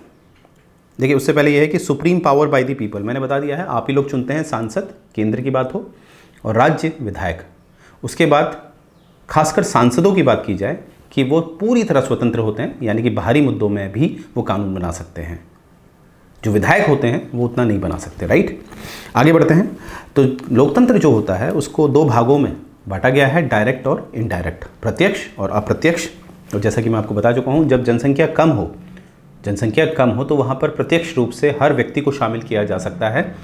देखिए, उससे पहले यह है कि supreme power by the people, मैंने बता दिया है, आप ही लोग चुनते हैं सांसद, केंद्र की बात हो, और राज्य विधायक। उसके बाद खासकर सांसदों की बात की जाए कि वो पूरी तरह स्वतंत्र होते हैं, यानी कि बाहरी मुद्दों में भी वो कानून बना सकते हैं। जो विधायक होते हैं वो उतना नहीं बना सकते, राइट। आगे बढ़ते हैं। तो लोकतंत्र जो होता है उसको दो भागों में बांटा गया है, डायरेक्ट और इनडायरेक्ट, प्रत्यक्ष और अप्रत्यक्ष। और जैसा कि मैं आपको बता चुका हूँ, जब जनसंख्या कम हो तो वहाँ पर प्रत्यक्ष रूप से हर व्यक्ति को शामिल किया जा सकता है।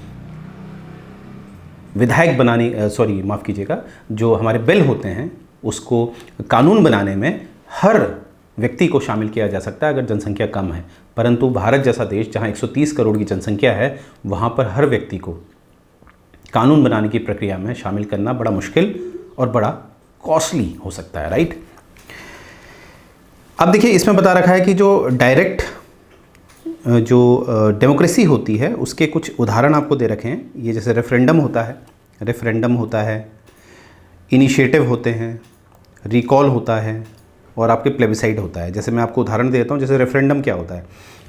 विधायक बनाने माफ़ कीजिएगा, जो हमारे बिल होते हैं उसको कानून बनाने में हर व्यक्ति को शामिल किया जा सकता है अगर जनसंख्या कम है। परंतु भारत जैसा देश जहाँ 130 करोड़ की जनसंख्या है, वहाँ पर हर व्यक्ति को कानून बनाने की प्रक्रिया में शामिल करना बड़ा मुश्किल और बड़ा कॉस्टली हो सकता है, राइट। अब देखिए, इसमें बता रखा है कि जो डायरेक्ट जो डेमोक्रेसी होती है उसके कुछ उदाहरण आपको दे रखे हैं। ये जैसे रेफरेंडम होता है, इनिशिएटिव होते हैं, रिकॉल होता है, और आपके प्लेबिसाइड होता है। जैसे मैं आपको उदाहरण देता हूँ, जैसे रेफरेंडम क्या होता है,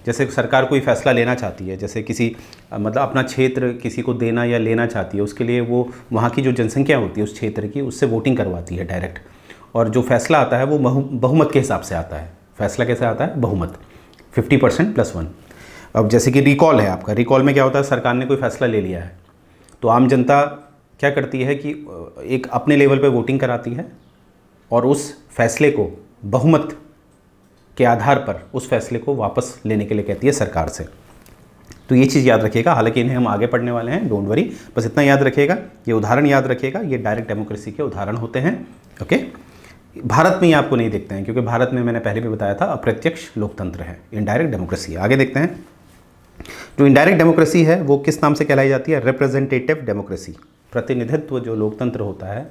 जैसे सरकार कोई फैसला लेना चाहती है, जैसे किसी मतलब अपना क्षेत्र किसी को देना या लेना चाहती है, उसके लिए वो वहाँ की जो जनसंख्या होती है उस क्षेत्र की, उससे वोटिंग करवाती है डायरेक्ट। और जो फैसला आता है वो बहुमत के हिसाब से आता है। फैसला कैसे आता है? बहुमत, 50% + 1। अब जैसे कि रिकॉल है आपका, रिकॉल में क्या होता है, सरकार ने कोई फैसला ले लिया है तो आम जनता क्या करती है कि एक अपने लेवल पे वोटिंग कराती है और उस फैसले को बहुमत के आधार पर उस फैसले को वापस लेने के लिए कहती है सरकार से। तो ये चीज़ याद रखिएगा, हालांकि इन्हें हम आगे पढ़ने वाले हैं, डोंट वरी, बस इतना याद रखिएगा, ये उदाहरण याद रखिएगा, ये डायरेक्ट डेमोक्रेसी के उदाहरण होते हैं। ओके, भारत में ये आपको नहीं दिखते हैं क्योंकि भारत में मैंने पहले भी बताया था अप्रत्यक्ष लोकतंत्र है, इनडायरेक्ट डेमोक्रेसी। आगे देखते हैं, जो इनडायरेक्ट डेमोक्रेसी है वो किस नाम से कहलाई जाती है? Representative democracy. प्रतिनिधित्व जो लोकतंत्र होता है,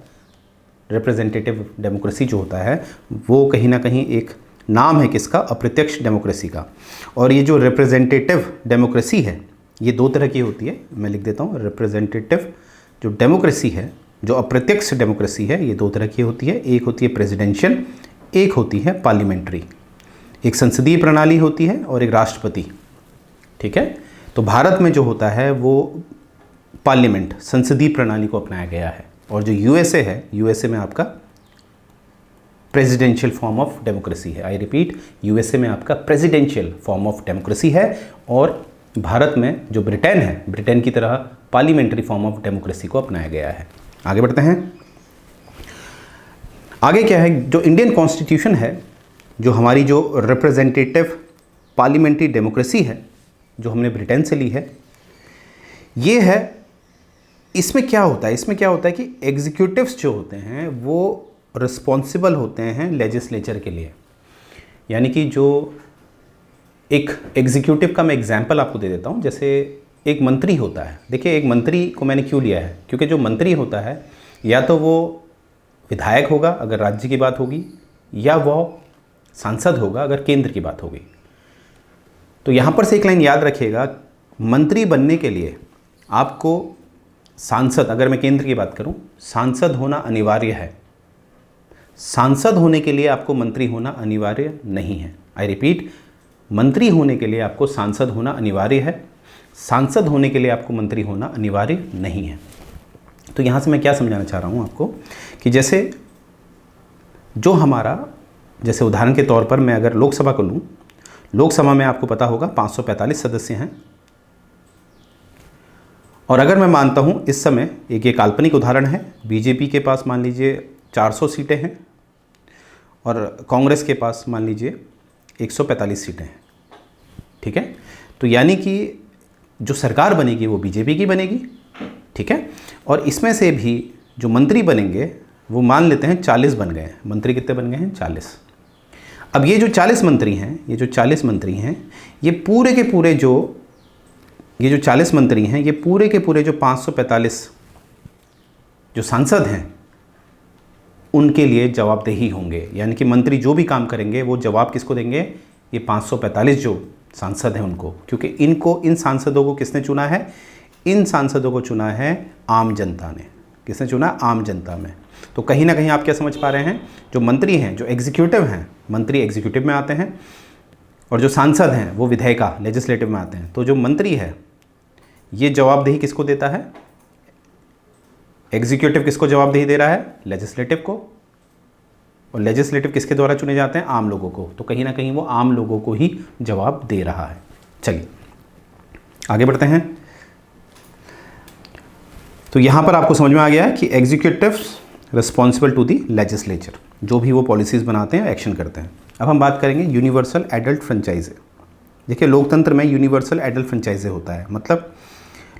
रिप्रेजेंटेटिव डेमोक्रेसी जो होता है, वो कहीं ना कहीं एक नाम है किसका? अप्रत्यक्ष डेमोक्रेसी का। और ये जो रिप्रेजेंटेटिव डेमोक्रेसी है ये दो तरह की होती है, मैं लिख देता हूँ। रिप्रेजेंटेटिव जो डेमोक्रेसी है, जो अप्रत्यक्ष डेमोक्रेसी है, ये दो तरह की होती है। एक होती है प्रेसिडेंशियल, एक होती है पार्लियामेंट्री। एक संसदीय प्रणाली होती है और एक राष्ट्रपति, ठीक है। तो भारत में जो होता है वो पार्लियामेंट, संसदीय प्रणाली को अपनाया गया है। और जो यूएसए है, यूएसए में आपका प्रेसिडेंशियल फॉर्म ऑफ डेमोक्रेसी है। आई रिपीट, यूएसए में आपका प्रेसिडेंशियल फॉर्म ऑफ डेमोक्रेसी है और भारत में जो ब्रिटेन है, ब्रिटेन की तरह पार्लियामेंट्री फॉर्म ऑफ डेमोक्रेसी को अपनाया गया है। आगे बढ़ते हैं। आगे क्या है, जो इंडियन कॉन्स्टिट्यूशन है, जो हमारी जो रिप्रेजेंटेटिव पार्लियामेंट्री डेमोक्रेसी है जो हमने ब्रिटेन से ली है, ये है, इसमें क्या होता है, इसमें क्या होता है कि एग्जीक्यूटिव्स जो होते हैं वो रिस्पॉन्सिबल होते हैं लेजिस्लेचर के लिए। यानी कि जो एक एग्जीक्यूटिव का मैं एग्जांपल आपको दे देता हूँ। जैसे एक मंत्री होता है, देखिए एक मंत्री को मैंने क्यों लिया है, क्योंकि जो मंत्री होता है या तो वो विधायक होगा अगर राज्य की बात होगी, या वो सांसद होगा अगर केंद्र की बात होगी। तो यहाँ पर से एक लाइन याद रखिएगा, मंत्री बनने के लिए आपको सांसद, अगर मैं केंद्र की बात करूँ, सांसद होना अनिवार्य है। सांसद होने के लिए आपको मंत्री होना अनिवार्य नहीं है। आई रिपीट, मंत्री होने के लिए आपको सांसद होना अनिवार्य है, सांसद होने के लिए आपको मंत्री होना अनिवार्य नहीं है। तो यहाँ से मैं क्या समझाना चाह रहा हूँ आपको कि जैसे जो हमारा, जैसे उदाहरण के तौर पर मैं अगर लोकसभा को लूँ, लोकसभा में आपको पता होगा 545 सदस्य हैं। और अगर मैं मानता हूँ इस समय एक काल्पनिक उदाहरण है, बीजेपी के पास मान लीजिए 400 सीटें हैं और कांग्रेस के पास मान लीजिए 145 सीटें हैं, ठीक है। तो यानी कि जो सरकार बनेगी वो बीजेपी की बनेगी, ठीक है। और इसमें से भी जो मंत्री बनेंगे वो मान लेते हैं 40 बन गए हैं। मंत्री कितने बन गए हैं? 40। अब ये जो 40 मंत्री हैं, ये जो 40 मंत्री हैं, ये पूरे के पूरे ये जो 40 मंत्री हैं, ये पूरे के पूरे जो 545 जो सांसद हैं उनके लिए जवाबदेही होंगे। यानी कि मंत्री जो भी काम करेंगे वो जवाब किसको देंगे? ये 545 जो सांसद हैं उनको, क्योंकि इन सांसदों को किसने चुना है? इन सांसदों को चुना है आम जनता ने। किसने चुना? आम जनता में। तो कहीं ना कहीं आप क्या समझ पा रहे हैं, जो मंत्री हैं, जो एग्जीक्यूटिव हैं, मंत्री एग्जीक्यूटिव में आते हैं और जो सांसद हैं वो विधायिका लेजिस्लेटिव में आते हैं। तो जो मंत्री है ये जवाबदेही किसको देता है? एग्जीक्यूटिव किसको जवाबदेही दे रहा है? लेजिस्लेटिव को। और लेजिस्लेटिव किसके द्वारा चुने जाते हैं? आम लोगों को। तो कहीं ना कहीं वो आम लोगों को ही जवाब दे रहा है। चलिए आगे बढ़ते हैं। तो यहाँ पर आपको समझ में आ गया है कि executives responsible to the legislature, जो भी वो पॉलिसीज़ बनाते हैं, एक्शन करते हैं। अब हम बात करेंगे यूनिवर्सल एडल्ट फ्रेंचाइजे। देखिए लोकतंत्र में यूनिवर्सल एडल्ट फ्रेंचाइजे होता है, मतलब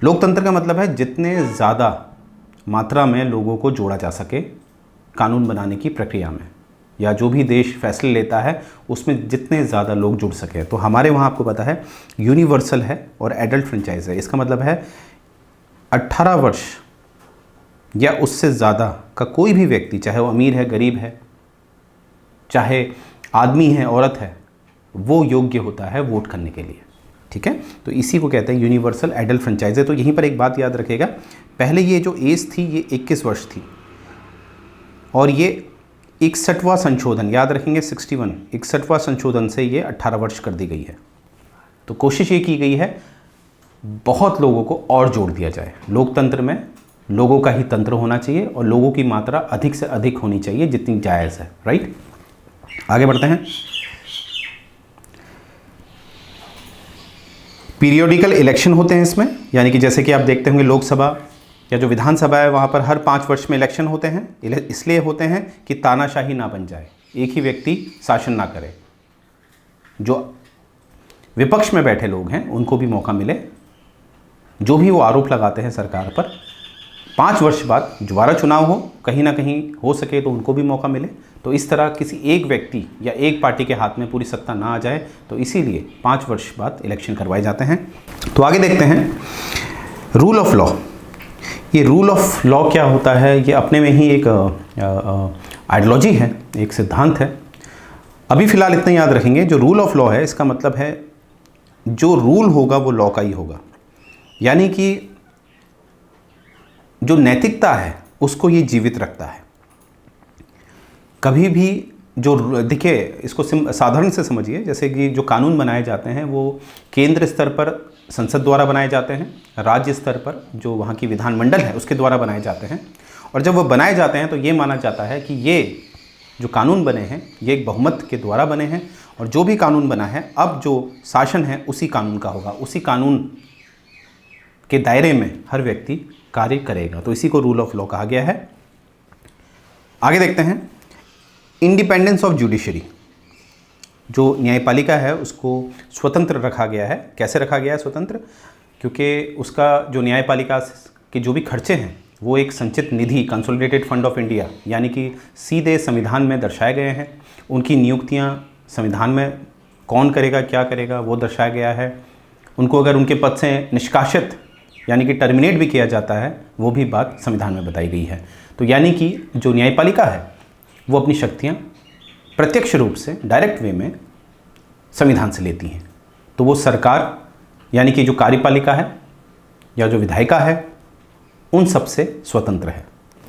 लोकतंत्र का मतलब है जितने ज़्यादा मात्रा में लोगों को जोड़ा जा सके कानून बनाने की प्रक्रिया में, या जो भी देश फैसले लेता है उसमें जितने ज़्यादा लोग जुड़ सके। तो हमारे वहाँ आपको पता है यूनिवर्सल है और एडल्ट फ्रेंचाइज है। इसका मतलब है 18 वर्ष या उससे ज़्यादा का कोई भी व्यक्ति, चाहे वो अमीर है, गरीब है, चाहे आदमी है, औरत है, वो योग्य होता है वोट करने के लिए, ठीक है। तो इसी को कहते हैं यूनिवर्सल एडल्ट फ्रेंचाइज है। तो यहीं पर एक बात याद रखेगा, पहले ये जो एज थी ये 21 वर्ष थी और ये 61वां संशोधन, याद रखेंगे 61वां संशोधन से ये 18 वर्ष कर दी गई है। तो कोशिश ये की गई है बहुत लोगों को और जोड़ दिया जाए। लोकतंत्र में लोगों का ही तंत्र होना चाहिए और लोगों की मात्रा अधिक से अधिक होनी चाहिए जितनी जायज़ है, राइट। आगे बढ़ते हैं। पीरियोडिकल इलेक्शन होते हैं इसमें, यानी कि जैसे कि आप देखते होंगे लोकसभा या जो विधानसभा है वहाँ पर हर 5 वर्ष में इलेक्शन होते हैं। इसलिए होते हैं कि तानाशाही ना बन जाए, एक ही व्यक्ति शासन ना करे, जो विपक्ष में बैठे लोग हैं उनको भी मौका मिले, जो भी वो आरोप लगाते हैं सरकार पर, 5 वर्ष बाद दोबारा चुनाव हो, कहीं ना कहीं हो सके तो उनको भी मौका मिले। तो इस तरह किसी एक व्यक्ति या एक पार्टी के हाथ में पूरी सत्ता ना आ जाए, तो इसीलिए 5 वर्ष बाद इलेक्शन करवाए जाते हैं। तो आगे देखते हैं रूल ऑफ लॉ। ये रूल ऑफ लॉ क्या होता है? ये अपने में ही एक आइडियोलॉजी है, एक सिद्धांत है। अभी फ़िलहाल इतना याद रखेंगे, जो रूल ऑफ लॉ है इसका मतलब है जो रूल होगा वो लॉ का ही होगा। यानी कि जो नैतिकता है उसको ये जीवित रखता है। कभी भी जो, देखिए इसको साधारण से समझिए, जैसे कि जो कानून बनाए जाते हैं वो केंद्र स्तर पर संसद द्वारा बनाए जाते हैं, राज्य स्तर पर जो वहाँ की विधानमंडल है उसके द्वारा बनाए जाते हैं। और जब वो बनाए जाते हैं तो ये माना जाता है कि ये जो कानून बने हैं ये एक बहुमत के द्वारा बने हैं, और जो भी कानून बना है अब जो शासन है उसी कानून का होगा, उसी कानून के दायरे में हर व्यक्ति कार्य करेगा। तो इसी को रूल ऑफ लॉ कहा गया है। आगे देखते हैं, इंडिपेंडेंस ऑफ जुडिशरी। जो न्यायपालिका है उसको स्वतंत्र रखा गया है। कैसे रखा गया है स्वतंत्र? क्योंकि उसका जो न्यायपालिका के जो भी खर्चे हैं वो एक संचित निधि, कंसोलिडेटेड फंड ऑफ इंडिया, यानी कि सीधे संविधान में दर्शाए गए हैं। उनकी नियुक्तियां संविधान में कौन करेगा, क्या करेगा, वो दर्शाया गया है। उनको अगर उनके पद से निष्कासित यानी कि टर्मिनेट भी किया जाता है, वो भी बात संविधान में बताई गई है। तो यानी कि जो न्यायपालिका है वो अपनी शक्तियाँ प्रत्यक्ष रूप से डायरेक्ट वे में संविधान से लेती हैं। तो वो सरकार यानी कि जो कार्यपालिका है या जो विधायिका है उन सब से स्वतंत्र है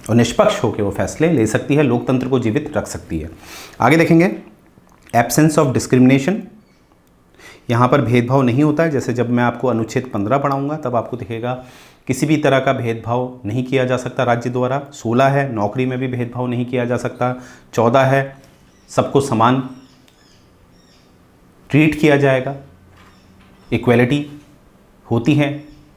और निष्पक्ष होकर वो फैसले ले सकती है, लोकतंत्र को जीवित रख सकती है। आगे देखेंगे, एब्सेंस ऑफ डिस्क्रिमिनेशन। यहाँ पर भेदभाव नहीं होता है। जैसे जब मैं आपको अनुच्छेद 15 पढ़ाऊँगा तब आपको दिखेगा किसी भी तरह का भेदभाव नहीं किया जा सकता राज्य द्वारा। 16 है, नौकरी में भी भेदभाव नहीं किया जा सकता। 14 है, सबको समान ट्रीट किया जाएगा, इक्वलिटी होती है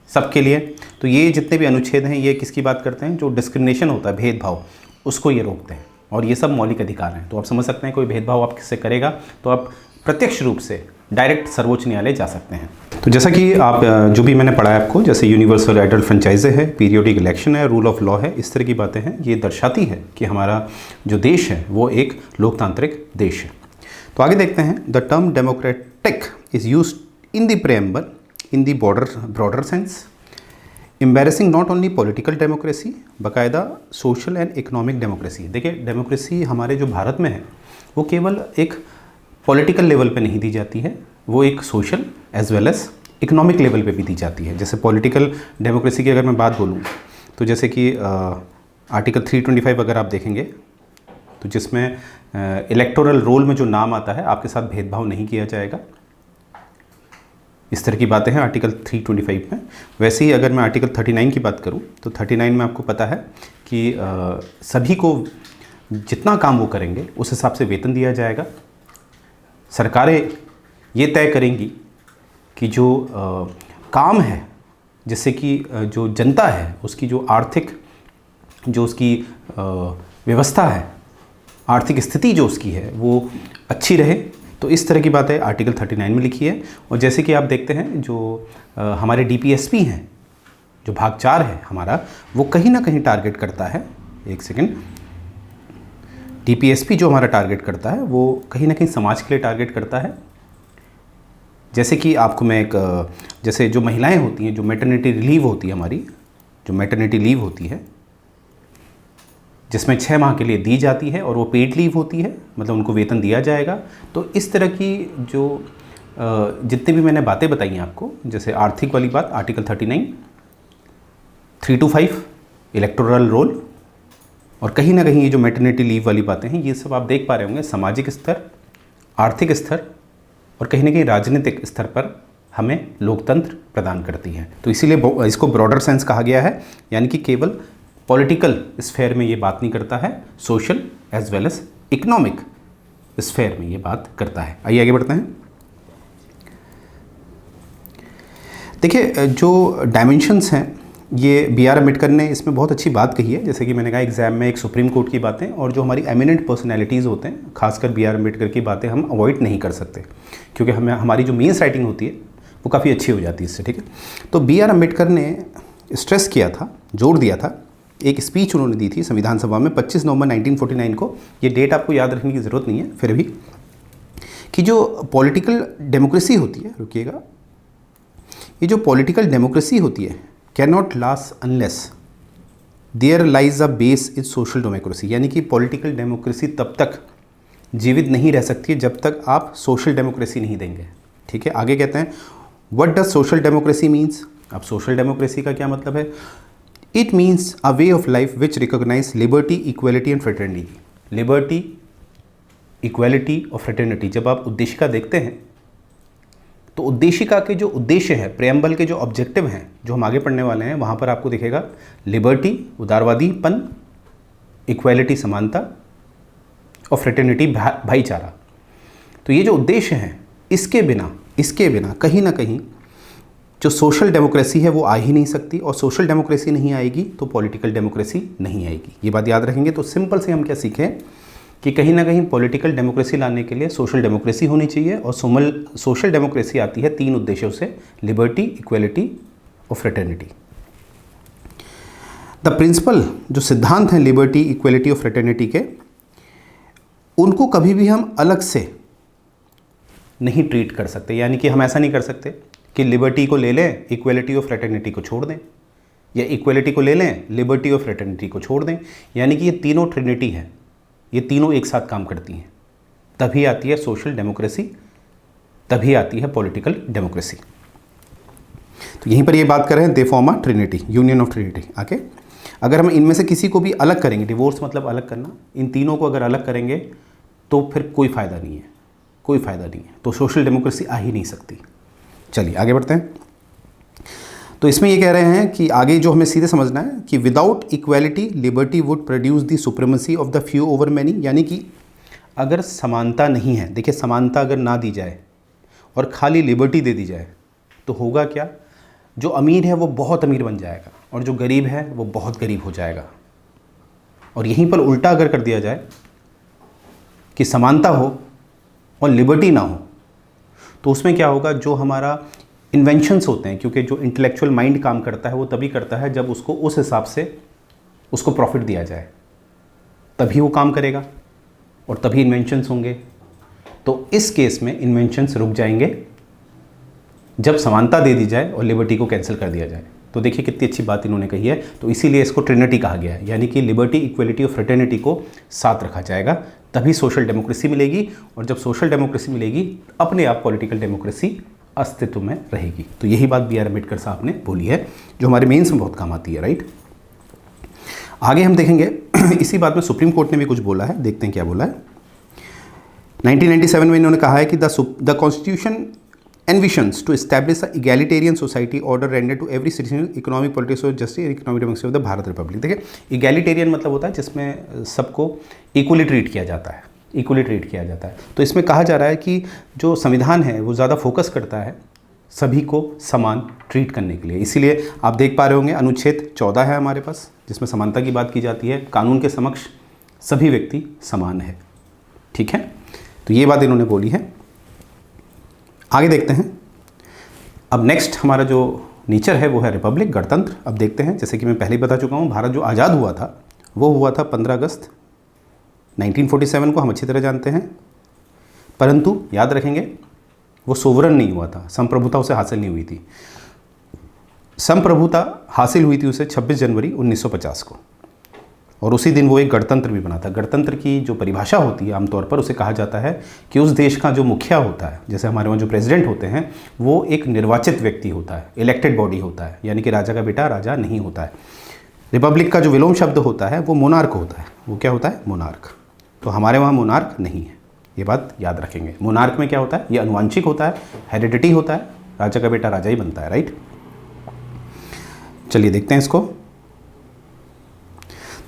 सबके लिए। तो ये जितने भी अनुच्छेद हैं ये किसकी बात करते हैं? जो डिस्क्रिमिनेशन होता है, भेदभाव, उसको ये रोकते हैं, और ये सब मौलिक अधिकार हैं। तो आप समझ सकते हैं कोई भेदभाव आप किससे करेगा तो आप प्रत्यक्ष रूप से डायरेक्ट सर्वोच्च न्यायालय जा सकते हैं। तो जैसा कि आप जो भी मैंने पढ़ा है आपको, जैसे यूनिवर्सल एडल्ट फ्रेंचाइजे है, पीरियोडिक इलेक्शन है, रूल ऑफ लॉ है, इस तरह की बातें हैं, ये दर्शाती है कि हमारा जो देश है वो एक लोकतांत्रिक देश है। तो आगे देखते हैं, the term democratic is used in the preamble in the broader sense, embarrassing not only political democracy बाकायदा सोशल एंड इकोनॉमिक डेमोक्रेसी। देखिए, डेमोक्रेसी हमारे जो भारत में है वो केवल एक पॉलिटिकल लेवल पे नहीं दी जाती है, वो एक social as well as economic level पे भी दी जाती है। जैसे पॉलिटिकल डेमोक्रेसी की अगर मैं बात बोलूँ तो जैसे कि आर्टिकल 325 अगर आप देखेंगे तो जिसमें इलेक्टोरल रोल में जो नाम आता है आपके साथ भेदभाव नहीं किया जाएगा, इस तरह की बातें हैं आर्टिकल 325 में। वैसे ही अगर मैं आर्टिकल 39 की बात करूं तो 39 में आपको पता है कि सभी को जितना काम वो करेंगे उस हिसाब से वेतन दिया जाएगा। सरकारें ये तय करेंगी कि जो काम है जिससे कि जो जनता है उसकी जो आर्थिक जो उसकी व्यवस्था है, आर्थिक स्थिति जो उसकी है वो अच्छी रहे। तो इस तरह की बातें आर्टिकल 39 में लिखी है। और जैसे कि आप देखते हैं जो हमारे डीपीएसपी हैं, जो भाग 4 है हमारा, वो कहीं ना कहीं टारगेट करता है, एक सेकंड, डीपीएसपी जो हमारा टारगेट करता है वो कहीं ना कहीं समाज के लिए टारगेट करता है। जैसे कि आपको मैं एक, जैसे जो महिलाएं होती हैं, जो मैटरनिटी लीव होती है हमारी, जो मैटरनिटी लीव होती है जिसमें 6 माह के लिए दी जाती है और वो पेड लीव होती है, मतलब उनको वेतन दिया जाएगा। तो इस तरह की जो जितने भी मैंने बातें बताई हैं आपको, जैसे आर्थिक वाली बात आर्टिकल 39, 325 इलेक्टोरल रोल, और कहीं ना कहीं ये जो मैटरनिटी लीव वाली बातें हैं ये सब आप देख पा रहे होंगे सामाजिक स्तर, आर्थिक स्तर और कहीं ना कहीं राजनीतिक स्तर पर हमें लोकतंत्र प्रदान करती है। तो इसीलिए इसको ब्रॉडर सेंस कहा गया है, यानी कि केवल पॉलिटिकल स्फेयर में ये बात नहीं करता है, social as well as economic sphere में ये बात करता है। आइए आगे बढ़ते हैं। देखिए, जो डायमेंशंस हैं ये B.R. अम्बेडकर ने इसमें बहुत अच्छी बात कही है। जैसे कि मैंने कहा एग्जाम में एक सुप्रीम कोर्ट की बातें और जो हमारी एमिनेंट पर्सनैलिटीज़ होते हैं, खासकर B.R. अम्बेडकर की बातें हम अवॉइड नहीं कर सकते, क्योंकि हमें हमारी जो मेंस राइटिंग होती है वो काफ़ी अच्छी हो जाती है इससे, ठीक है। तो B.R. अम्बेडकर ने स्ट्रेस किया था, जोर दिया था, एक स्पीच उन्होंने दी थी संविधान सभा में 25 नवंबर 1949 को। ये डेट आपको याद रखने की ज़रूरत नहीं है फिर भी, कि जो पॉलिटिकल डेमोक्रेसी होती है, रुकिएगा, ये जो पॉलिटिकल डेमोक्रेसी होती है can not last unless there lies a base in social democracy. यानी कि पॉलिटिकल डेमोक्रेसी तब तक जीवित नहीं रह सकती है जब तक आप सोशल डेमोक्रेसी नहीं देंगे, ठीक है। आगे कहते हैं, what does social democracy means. अब सोशल डेमोक्रेसी का क्या मतलब है? It means a way of life which recognize liberty, equality and fraternity. Liberty, equality और फ्रेटर्निटी। जब आप उद्देशिका देखते हैं तो उद्देशिका के जो उद्देश्य है, प्रेम्बल के जो ऑब्जेक्टिव हैं जो हम आगे पढ़ने वाले हैं, वहाँ पर आपको दिखेगा लिबर्टी, उदारवादीपन, इक्वलिटी, समानता, और फ्रेटर्निटी भाईचारा। तो ये जो उद्देश्य हैं, इसके बिना कहीं ना कहीं जो सोशल डेमोक्रेसी है वो आ ही नहीं सकती, और सोशल डेमोक्रेसी नहीं आएगी तो पॉलिटिकल डेमोक्रेसी नहीं आएगी। ये बात याद रखेंगे। तो सिंपल से हम क्या सीखें कि कहीं ना कहीं पॉलिटिकल डेमोक्रेसी लाने के लिए सोशल डेमोक्रेसी होनी चाहिए, और सोशल डेमोक्रेसी आती है 3 उद्देश्यों से: लिबर्टी, इक्वलिटी और फ्रेटर्निटी। द प्रिंसिपल, जो सिद्धांत हैं लिबर्टी, इक्वलिटी और फ्रेटर्निटी के, उनको कभी भी हम अलग से नहीं ट्रीट कर सकते। यानी कि हम ऐसा नहीं कर सकते कि लिबर्टी को ले लें, इक्वलिटी और फ्रेटर्निटी को छोड़ दें, या इक्वलिटी को ले लें, लिबर्टी और फ्रेटर्निटी को छोड़ दें। यानी कि ये तीनों ट्रिनिटी है, ये तीनों एक साथ काम करती हैं, तभी आती है सोशल डेमोक्रेसी, तभी आती है पॉलिटिकल डेमोक्रेसी। तो यहीं पर ये बात कर रहे हैं, they form a Trinity, union of Trinity. आके अगर हम इनमें से किसी को भी अलग करेंगे, डिवोर्स मतलब अलग करना, इन तीनों को अगर अलग करेंगे तो फिर कोई फ़ायदा नहीं है, कोई फ़ायदा नहीं है। तो सोशल डेमोक्रेसी आ ही नहीं सकती। चलिए आगे बढ़ते हैं। तो इसमें ये कह रहे हैं कि आगे जो हमें सीधे समझना है कि without equality liberty would produce the supremacy of the few over many. यानी कि अगर समानता नहीं है, देखिए समानता अगर ना दी जाए और खाली लिबर्टी दे दी जाए तो होगा क्या? जो अमीर है वो बहुत अमीर बन जाएगा और जो गरीब है वो बहुत गरीब हो जाएगा। और यहीं पर उल्टा अगर कर दिया जाए कि समानता हो और लिबर्टी ना हो, तो उसमें क्या होगा? जो हमारा इन्वेंशंस होते हैं, क्योंकि जो इंटेलेक्चुअल माइंड काम करता है वो तभी करता है जब उसको उस हिसाब से उसको प्रॉफिट दिया जाए, तभी वो काम करेगा और तभी इन्वेंशंस होंगे। तो इस केस में इन्वेंशंस रुक जाएंगे जब समानता दे दी जाए और लिबर्टी को कैंसिल कर दिया जाए। तो देखिए कितनी अच्छी बात इन्होंने कही है। तो इसीलिए इसको ट्रिनिटी कहा गया है, यानी कि लिबर्टी, इक्वलिटी और फ्रेटर्निटी को साथ रखा जाएगा, तभी सोशल डेमोक्रेसी मिलेगी। और जब सोशल डेमोक्रेसी मिलेगी, अपने आप पॉलिटिकल डेमोक्रेसी अस्तित्व में रहेगी। तो यही बात बी आर अम्बेडकर साहब ने बोली है, जो हमारे मेंस में बहुत काम आती है, राइट। आगे हम देखेंगे इसी बात में सुप्रीम कोर्ट ने भी कुछ बोला है, देखते हैं क्या बोला है। 1997 में इन्होंने कहा है कि the constitution envisions to establish a egalitarian society order rendered to every citizen economic, political, justice and economic democracy of the Bharat Republic. देखिए egalitarian मतलब होता है जिसमें सबको इक्वली ट्रीट किया जाता है, इक्वली ट्रीट किया जाता है। तो इसमें कहा जा रहा है कि जो संविधान है वो ज़्यादा फोकस करता है सभी को समान ट्रीट करने के लिए। इसीलिए आप देख पा रहे होंगे अनुच्छेद 14 है हमारे पास, जिसमें समानता की बात की जाती है। कानून के समक्ष सभी व्यक्ति समान है, ठीक है। तो ये बात इन्होंने बोली है। आगे देखते हैं। अब नेक्स्ट हमारा जो नेचर है वो है रिपब्लिक, गणतंत्र। अब देखते हैं, जैसे कि मैं पहले ही बता चुका हूँ, भारत जो आज़ाद हुआ था वो हुआ था 15 अगस्त 1947 को, हम अच्छी तरह जानते हैं। परंतु याद रखेंगे वो सोवरन नहीं हुआ था, संप्रभुता उसे हासिल नहीं हुई थी। संप्रभुता हासिल हुई थी उसे 26 जनवरी 1950 को, और उसी दिन वो एक गणतंत्र भी बना था। गणतंत्र की जो परिभाषा होती है आमतौर पर उसे कहा जाता है कि उस देश का जो मुखिया होता है, जैसे हमारे वहाँ जो प्रेसिडेंट होते हैं, वो एक निर्वाचित व्यक्ति होता है, इलेक्टेड बॉडी होता है, यानी कि राजा का बेटा राजा नहीं होता है। रिपब्लिक का जो विलोम शब्द होता है वो मोनार्क होता है। वो क्या होता है? मोनार्क। तो हमारे वहाँ मोनार्क नहीं है, ये बात याद रखेंगे। मोनार्क में क्या होता है? ये अनुवांशिक होता है, हेरिडिटी होता है, राजा का बेटा राजा ही बनता है, राइट। चलिए देखते हैं इसको।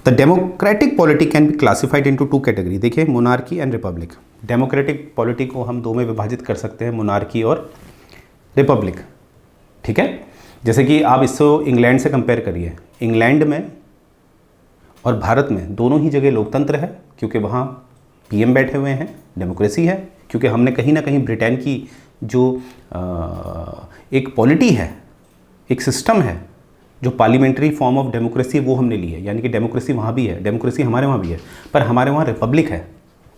The democratic polity can be classified into 2 category. देखिए, monarchy and republic. Democratic polity को हम 2 में विभाजित कर सकते हैं, मोनार्की और रिपब्लिक, ठीक है। जैसे कि आप इसको इंग्लैंड से कंपेयर करिए। इंग्लैंड में और भारत में दोनों ही जगह लोकतंत्र है, क्योंकि वहाँ पीएम बैठे हुए हैं, डेमोक्रेसी है, क्योंकि हमने कहीं ना कहीं ब्रिटेन की जो एक पॉलिटी है, एक सिस्टम है, जो पार्लियामेंट्री फॉर्म ऑफ डेमोक्रेसी, वो हमने ली है। यानी कि डेमोक्रेसी वहाँ भी है, डेमोक्रेसी हमारे वहाँ भी है, पर हमारे वहाँ रिपब्लिक है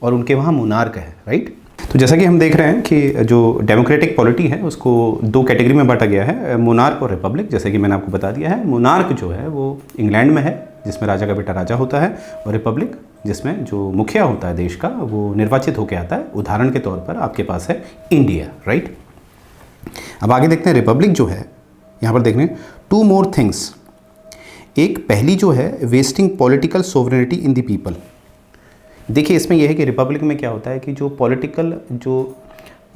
और उनके वहाँ मोनार्क है, राइट। तो जैसा कि हम देख रहे हैं कि जो डेमोक्रेटिक पॉलिटी है उसको 2 कैटेगरी में बांटा गया है, मोनार्क और रिपब्लिक। जैसे कि मैंने आपको बता दिया है, मोनार्क जो है वो इंग्लैंड में है, जिसमें राजा का बेटा राजा होता है, और रिपब्लिक जिसमें जो मुखिया होता है देश का वो निर्वाचित होकर आता है। उदाहरण के तौर पर आपके पास है इंडिया, राइट। अब आगे देखते हैं रिपब्लिक जो है, यहाँ पर देखने 2 मोर थिंग्स। एक पहली जो है wasting political sovereignty in the people. देखिए इसमें यह है कि रिपब्लिक में क्या होता है कि जो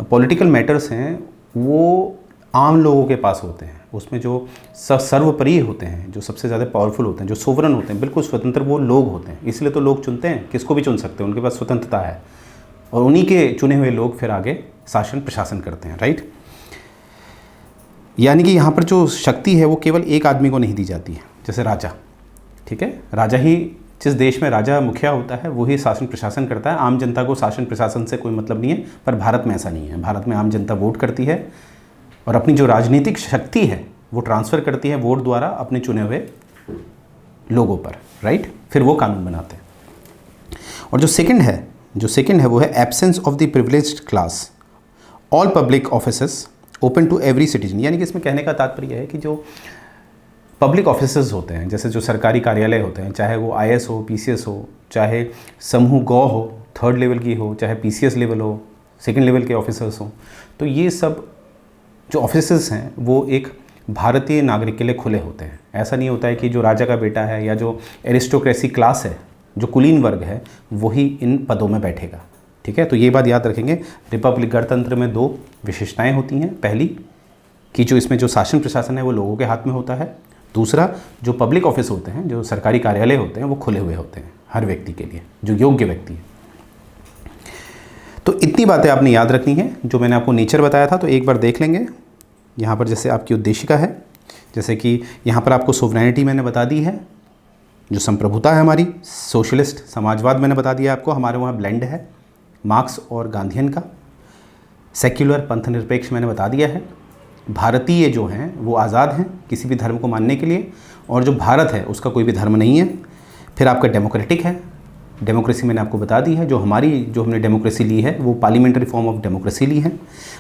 पॉलिटिकल मैटर्स हैं वो आम लोगों के पास होते हैं, उसमें जो सर्वोपरि होते हैं, जो सबसे ज़्यादा पावरफुल होते हैं, जो सोवरन होते हैं, बिल्कुल स्वतंत्र वो लोग होते हैं। इसलिए तो लोग चुनते हैं, किसको भी चुन सकते हैं, उनके पास स्वतंत्रता है, और उन्हीं के चुने हुए लोग फिर आगे शासन प्रशासन करते हैं, राइट। यानी कि यहाँ पर जो शक्ति है वो केवल एक आदमी को नहीं दी जाती है, जैसे राजा, ठीक है, राजा ही, जिस देश में राजा मुखिया होता है वही शासन प्रशासन करता है, आम जनता को शासन प्रशासन से कोई मतलब नहीं है। पर भारत में ऐसा नहीं है। भारत में आम जनता वोट करती है और अपनी जो राजनीतिक शक्ति है वो ट्रांसफ़र करती है वोट द्वारा अपने चुने हुए लोगों पर, राइट। फिर वो कानून बनाते हैं। और जो सेकंड है वो है absence of the privileged class, all public offices open to every citizen. यानी कि इसमें कहने का तात्पर्य है कि जो पब्लिक ऑफिसेस होते हैं, जैसे जो सरकारी कार्यालय होते हैं, चाहे वो IAS हो, PCS हो, चाहे समूह गौ हो, 3rd लेवल की हो, चाहे PCS लेवल हो, 2nd लेवल के ऑफिसर्स हो, तो ये सब जो ऑफिसेस हैं वो एक भारतीय नागरिक के लिए खुले होते हैं। ऐसा नहीं होता है कि जो राजा का बेटा है या जो एरिस्टोक्रेसी क्लास है, जो कुलीन वर्ग है, वही इन पदों में बैठेगा, ठीक है। तो ये बात याद रखेंगे। रिपब्लिक गणतंत्र में 2 विशेषताएं होती हैं। पहली कि जो इसमें जो शासन प्रशासन है वो लोगों के हाथ में होता है। दूसरा, जो पब्लिक ऑफिस होते हैं, जो सरकारी कार्यालय होते हैं, वो खुले हुए होते हैं हर व्यक्ति के लिए, जो योग्य व्यक्ति है। तो इतनी बातें आपने याद रखनी है जो मैंने आपको नेचर बताया था। तो एक बार देख लेंगे यहाँ पर, जैसे आपकी उद्देशिका है, जैसे कि यहाँ पर आपको सोवरेनिटी मैंने बता दी है, जो संप्रभुता है हमारी, सोशलिस्ट समाजवाद मैंने बता दिया आपको, हमारे वहाँ ब्लेंड है मार्क्स और गांधीयन का। सेक्युलर पंथ निरपेक्ष मैंने बता दिया है। भारतीय जो हैं वो आज़ाद हैं किसी भी धर्म को मानने के लिए, और जो भारत है उसका कोई भी धर्म नहीं है। फिर आपका डेमोक्रेटिक है, डेमोक्रेसी मैंने आपको बता दी है, जो हमने डेमोक्रेसी ली है वो पार्लियामेंट्री फॉर्म ऑफ डेमोक्रेसी ली है।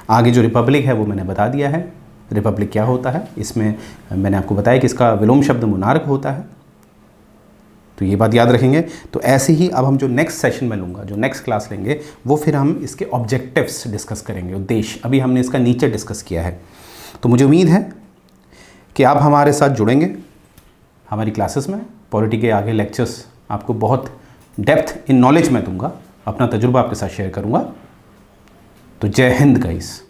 आगे जो रिपब्लिक है वो मैंने बता दिया है, रिपब्लिक क्या होता है। इसमें मैंने आपको बताया कि इसका विलोम शब्द मोनार्क होता है, तो ये बात याद रखेंगे। तो ऐसे ही अब हम जो नेक्स्ट सेशन में लूँगा, जो नेक्स्ट क्लास लेंगे, वो फिर हम इसके ऑब्जेक्टिव्स डिस्कस करेंगे, उद्देश्य। अभी हमने इसका नीचे डिस्कस किया है। तो मुझे उम्मीद है कि आप हमारे साथ जुड़ेंगे हमारी क्लासेस में। पॉलिटी के आगे लेक्चर्स आपको बहुत डेप्थ इन नॉलेज में दूंगा, अपना तजुर्बा आपके साथ शेयर करूंगा। तो जय हिंद गाइस।